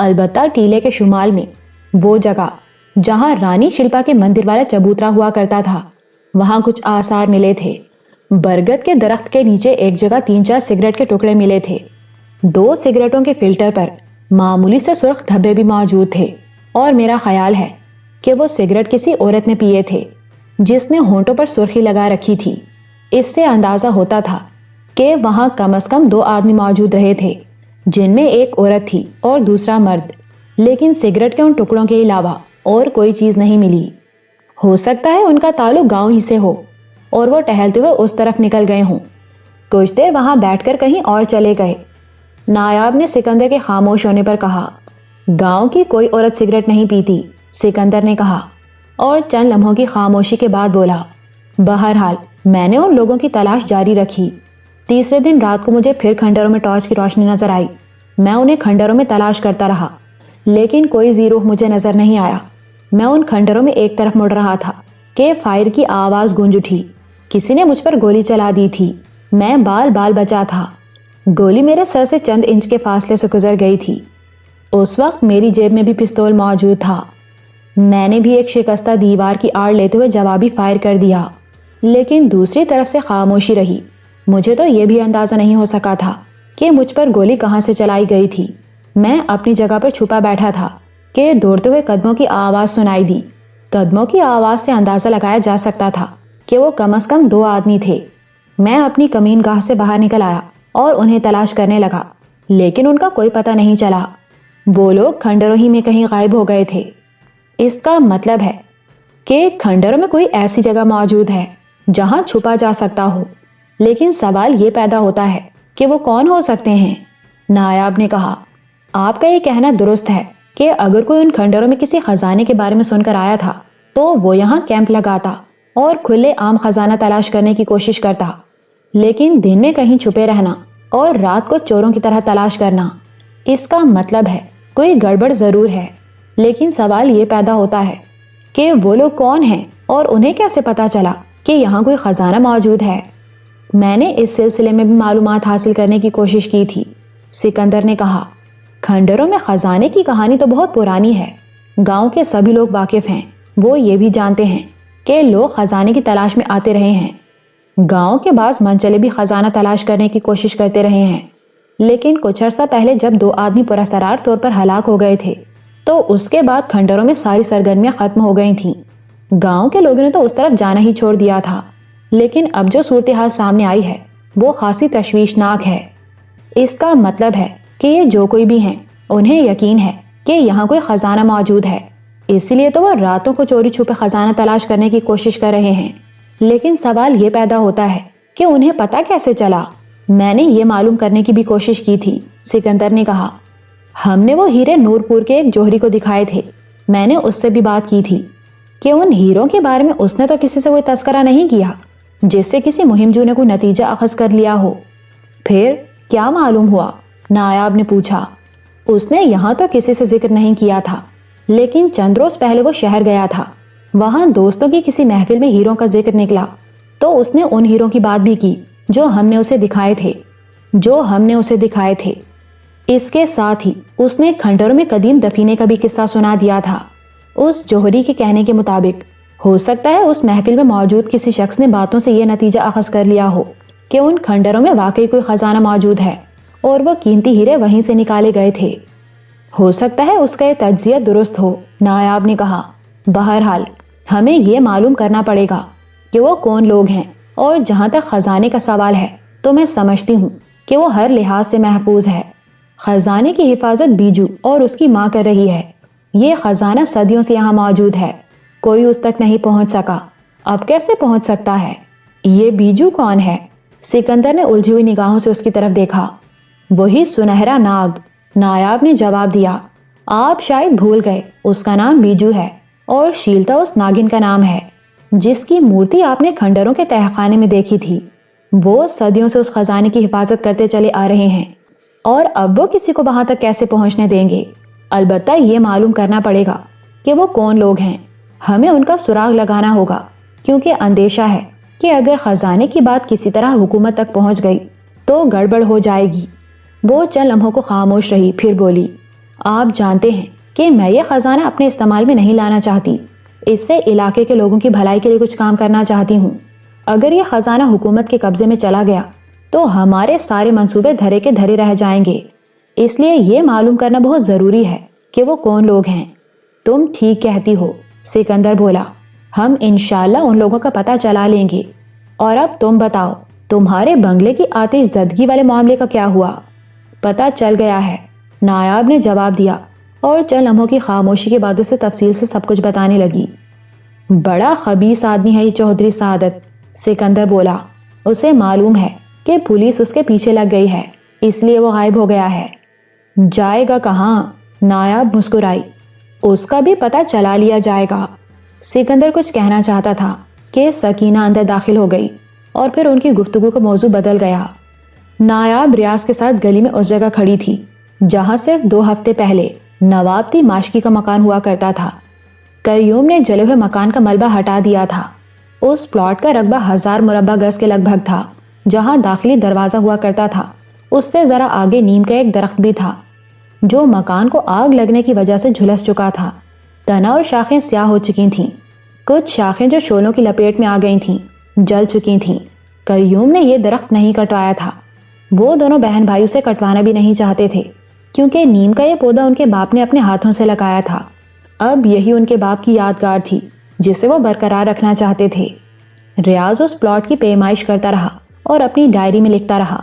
البتہ ٹیلے کے شمال میں وہ جگہ جہاں رانی شلپا کے مندر والا چبوترا ہوا کرتا تھا وہاں کچھ آثار ملے تھے۔ برگد کے درخت کے نیچے ایک جگہ 3-4 سگریٹ کے ٹکڑے ملے تھے۔ 2 سگریٹوں کے فلٹر پر معمولی سے سرخ دھبے بھی موجود تھے، اور میرا خیال ہے کہ وہ سگریٹ کسی عورت نے پیے تھے جس نے ہونٹوں پر سرخی لگا رکھی تھی۔ اس سے اندازہ ہوتا تھا کہ وہاں کم از کم 2 آدمی موجود رہے تھے، جن میں ایک عورت تھی اور دوسرا مرد، لیکن سگریٹ کے ان ٹکڑوں کے علاوہ اور کوئی چیز نہیں ملی۔ ہو سکتا ہے ان کا تعلق گاؤں ہی سے ہو اور وہ ٹہلتے ہوئے اس طرف نکل گئے ہوں۔ کچھ دیر وہاں بیٹھ کر کہیں اور چلے گئے۔ نایاب نے سکندر کے خاموش ہونے پر کہا، گاؤں کی کوئی عورت سگریٹ نہیں پیتی، سکندر نے کہا، اور چند لمحوں کی خاموشی کے بعد بولا، بہرحال میں نے ان لوگوں کی تلاش جاری رکھی۔ تیسرے دن رات کو مجھے پھر کھنڈروں میں ٹارچ کی روشنی نظر آئی۔ میں انہیں کھنڈروں میں تلاش کرتا رہا، لیکن کوئی زیروح مجھے نظر نہیں آیا۔ میں ان کھنڈروں میں ایک طرف مڑ رہا تھا کہ فائر کی آواز گونج اٹھی۔ کسی نے مجھ پر گولی چلا دی تھی۔ میں بال بچا تھا۔ گولی میرے سر سے چند انچ کے فاصلے سے گزر گئی تھی۔ اس وقت میری جیب میں بھی پستول موجود تھا۔ میں نے بھی ایک شکستہ دیوار کی آڑ لیتے ہوئے جوابی فائر کر دیا، لیکن دوسری طرف سے خاموشی رہی۔ مجھے تو یہ بھی اندازہ نہیں ہو سکا تھا کہ مجھ پر گولی کہاں سے چلائی گئی تھی۔ میں اپنی جگہ پر چھپا بیٹھا تھا کہ دوڑتے ہوئے قدموں کی آواز سنائی دی۔ قدموں کی آواز سے اندازہ لگایا جا سکتا تھا کہ وہ کم از کم 2 آدمی تھے۔ میں اپنی کمین گاہ سے باہر نکل آیا اور انہیں تلاش کرنے لگا، لیکن ان کا کوئی پتہ نہیں چلا۔ وہ لوگ کھنڈروں ہی میں کہیں غائب ہو گئے تھے۔ اس کا مطلب ہے کہ کھنڈروں میں کوئی ایسی جگہ موجود ہے جہاں چھپا جا سکتا ہو، لیکن سوال یہ پیدا ہوتا ہے کہ وہ کون ہو سکتے ہیں؟ نایاب نے کہا، آپ کا یہ کہنا درست ہے کہ اگر کوئی ان کھنڈروں میں کسی خزانے کے بارے میں سن کر آیا تھا تو وہ یہاں کیمپ لگاتا اور کھلے عام خزانہ تلاش کرنے کی کوشش کرتا، لیکن دن میں کہیں چھپے رہنا اور رات کو چوروں کی طرح تلاش کرنا، اس کا مطلب ہے کوئی گڑبڑ ضرور ہے۔ لیکن سوال یہ پیدا ہوتا ہے کہ وہ لوگ کون ہیں اور انہیں کیسے پتا چلا کہ یہاں کوئی خزانہ موجود ہے؟ میں نے اس سلسلے میں بھی معلومات حاصل کرنے کی کوشش کی تھی، سکندر نے کہا۔ کھنڈروں میں خزانے کی کہانی تو بہت پرانی ہے۔ گاؤں کے سبھی لوگ واقف ہیں۔ وہ یہ بھی جانتے ہیں کہ لوگ خزانے کی تلاش میں آتے رہے ہیں۔ گاؤں کے بعض منچلے بھی خزانہ تلاش کرنے کی کوشش کرتے رہے ہیں، لیکن کچھ عرصہ پہلے جب 2 آدمی پراسرار طور پر ہلاک ہو گئے تھے تو اس کے بعد کھنڈروں میں ساری سرگرمیاں ختم ہو گئی تھیں۔ گاؤں کے لوگوں نے تو اس طرف جانا ہی چھوڑ دیا تھا، لیکن اب جو صورتحال سامنے آئی ہے وہ خاصی تشویشناک ہے۔ اس کا مطلب ہے کہ یہ جو کوئی بھی ہیں انہیں یقین ہے کہ یہاں کوئی خزانہ موجود ہے، اسی لیے تو وہ راتوں کو چوری چھپے خزانہ تلاش کرنے کی کوشش کر رہے ہیں۔ لیکن سوال یہ پیدا ہوتا ہے کہ انہیں پتہ کیسے چلا؟ میں نے یہ معلوم کرنے کی بھی کوشش کی تھی، سکندر نے کہا۔ ہم نے وہ ہیرے نور پور کے ایک جوہری کو دکھائے تھے۔ میں نے اس سے بھی بات کی تھی کہ ان ہیروں کے بارے میں اس نے تو کسی سے کوئی تذکرہ نہیں کیا جس سے کسی مہم جو نے کوئی نتیجہ اخذ کر لیا ہو۔ پھر کیا معلوم ہوا؟ نایاب نے پوچھا۔ اس نے یہاں تو کسی سے ذکر نہیں کیا تھا، لیکن چند روز پہلے وہ شہر گیا تھا۔ وہاں دوستوں کی کسی محفل میں ہیروں کا ذکر نکلا تو اس نے ان ہیروں کی بات بھی کی جو ہم نے اسے دکھائے تھے۔ اس کے ساتھ ہی اس نے کھنڈروں میں قدیم دفینے کا بھی قصہ سنا دیا تھا۔ اس جوہری کے کہنے کے مطابق ہو سکتا ہے اس محفل میں موجود کسی شخص نے باتوں سے یہ نتیجہ اخذ کر لیا ہو کہ ان کھنڈروں میں واقعی کوئی خزانہ موجود ہے اور وہ قیمتی ہیرے وہیں سے نکالے گئے تھے۔ ہو سکتا ہے اس کا یہ تجزیہ درست ہو، نایاب نے کہا۔ بہرحال ہمیں یہ معلوم کرنا پڑے گا کہ وہ کون لوگ ہیں، اور جہاں تک خزانے کا سوال ہے تو میں سمجھتی ہوں کہ وہ ہر لحاظ سے محفوظ ہے۔ خزانے کی حفاظت بیجو اور اس کی ماں کر رہی ہے۔ یہ خزانہ صدیوں سے یہاں موجود ہے، کوئی اس تک نہیں پہنچ سکا، اب کیسے پہنچ سکتا ہے؟ یہ بیجو کون ہے؟ سکندر نے الجھی ہوئی نگاہوں سے اس کی طرف دیکھا۔ وہی سنہرا ناگ، نایاب نے جواب دیا۔ آپ شاید بھول گئے، اس کا نام بیجو ہے، اور شیلتا اس ناگن کا نام ہے جس کی مورتی آپ نے کھنڈروں کے تہخانے میں دیکھی تھی۔ وہ صدیوں سے اس خزانے کی حفاظت کرتے چلے آ رہے ہیں، اور اب وہ کسی کو وہاں تک کیسے پہنچنے دیں گے؟ البتہ یہ معلوم کرنا پڑے گا کہ وہ کون لوگ ہیں۔ ہمیں ان کا سراغ لگانا ہوگا، کیونکہ اندیشہ ہے کہ اگر خزانے کی بات کسی طرح حکومت تک پہنچ گئی تو گڑبڑ ہو جائے گی۔ وہ چند لمحوں کو خاموش رہی، پھر بولی، آپ جانتے ہیں کہ میں یہ خزانہ اپنے استعمال میں نہیں لانا چاہتی، اس سے علاقے کے لوگوں کی بھلائی کے لیے کچھ کام کرنا چاہتی ہوں۔ اگر یہ خزانہ حکومت کے قبضے میں چلا گیا تو ہمارے سارے منصوبے دھرے کے دھرے رہ جائیں گے، اس لیے یہ معلوم کرنا بہت ضروری ہے کہ وہ کون لوگ ہیں۔ تم ٹھیک کہتی ہو، سکندر بولا، ہم انشاءاللہ ان لوگوں کا پتہ چلا لیں گے۔ اور اب تم بتاؤ، تمہارے بنگلے کی آتش زدگی والے معاملے کا کیا ہوا؟ پتہ چل گیا ہے، نایاب نے جواب دیا اور چند لمحوں کی خاموشی کے بعد اسے تفصیل سے سب کچھ بتانے لگی۔ بڑا خبیث آدمی ہے یہ چودھری سعادت، سکندر بولا۔ اسے معلوم ہے کہ پولیس اس کے پیچھے لگ گئی ہے، اس لیے وہ غائب ہو گیا ہے۔ جائے گا کہاں؟ نایاب مسکرائی۔ اس کا بھی پتہ چلا لیا جائے گا۔ سکندر کچھ کہنا چاہتا تھا کہ سکینہ اندر داخل ہو گئی اور پھر ان کی گفتگو کا موضوع بدل گیا۔ نایاب ریاض کے ساتھ گلی میں اس جگہ کھڑی تھی جہاں صرف 2 ہفتے پہلے نوابتی ماشکی کا مکان ہوا کرتا تھا۔ قیوم نے جلے ہوئے مکان کا ملبہ ہٹا دیا تھا۔ اس پلاٹ کا رقبہ 1000 مربع گز کے لگ بھگ تھا۔ جہاں داخلی دروازہ ہوا کرتا تھا اس سے ذرا آگے نیم کا ایک درخت بھی تھا جو مکان کو آگ لگنے کی وجہ سے جھلس چکا تھا۔ تنا اور شاخیں سیاہ ہو چکی تھیں، کچھ شاخیں جو شعلوں کی لپیٹ میں آ گئی تھیں جل چکی تھیں۔ قیوم نے یہ درخت نہیں کٹوایا تھا، وہ دونوں بہن بھائی اسے کٹوانا بھی نہیں چاہتے تھے کیونکہ نیم کا یہ پودا ان کے باپ نے اپنے ہاتھوں سے لگایا تھا۔ اب یہی ان کے باپ کی یادگار تھی جسے وہ برقرار رکھنا چاہتے تھے۔ ریاض اس پلاٹ کی پیمائش کرتا رہا اور اپنی ڈائری میں لکھتا رہا۔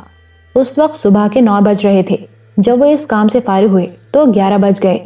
اس وقت صبح کے 9 بج رہے تھے۔ جب وہ اس کام سے فارغ ہوئے تو 11 بج گئے۔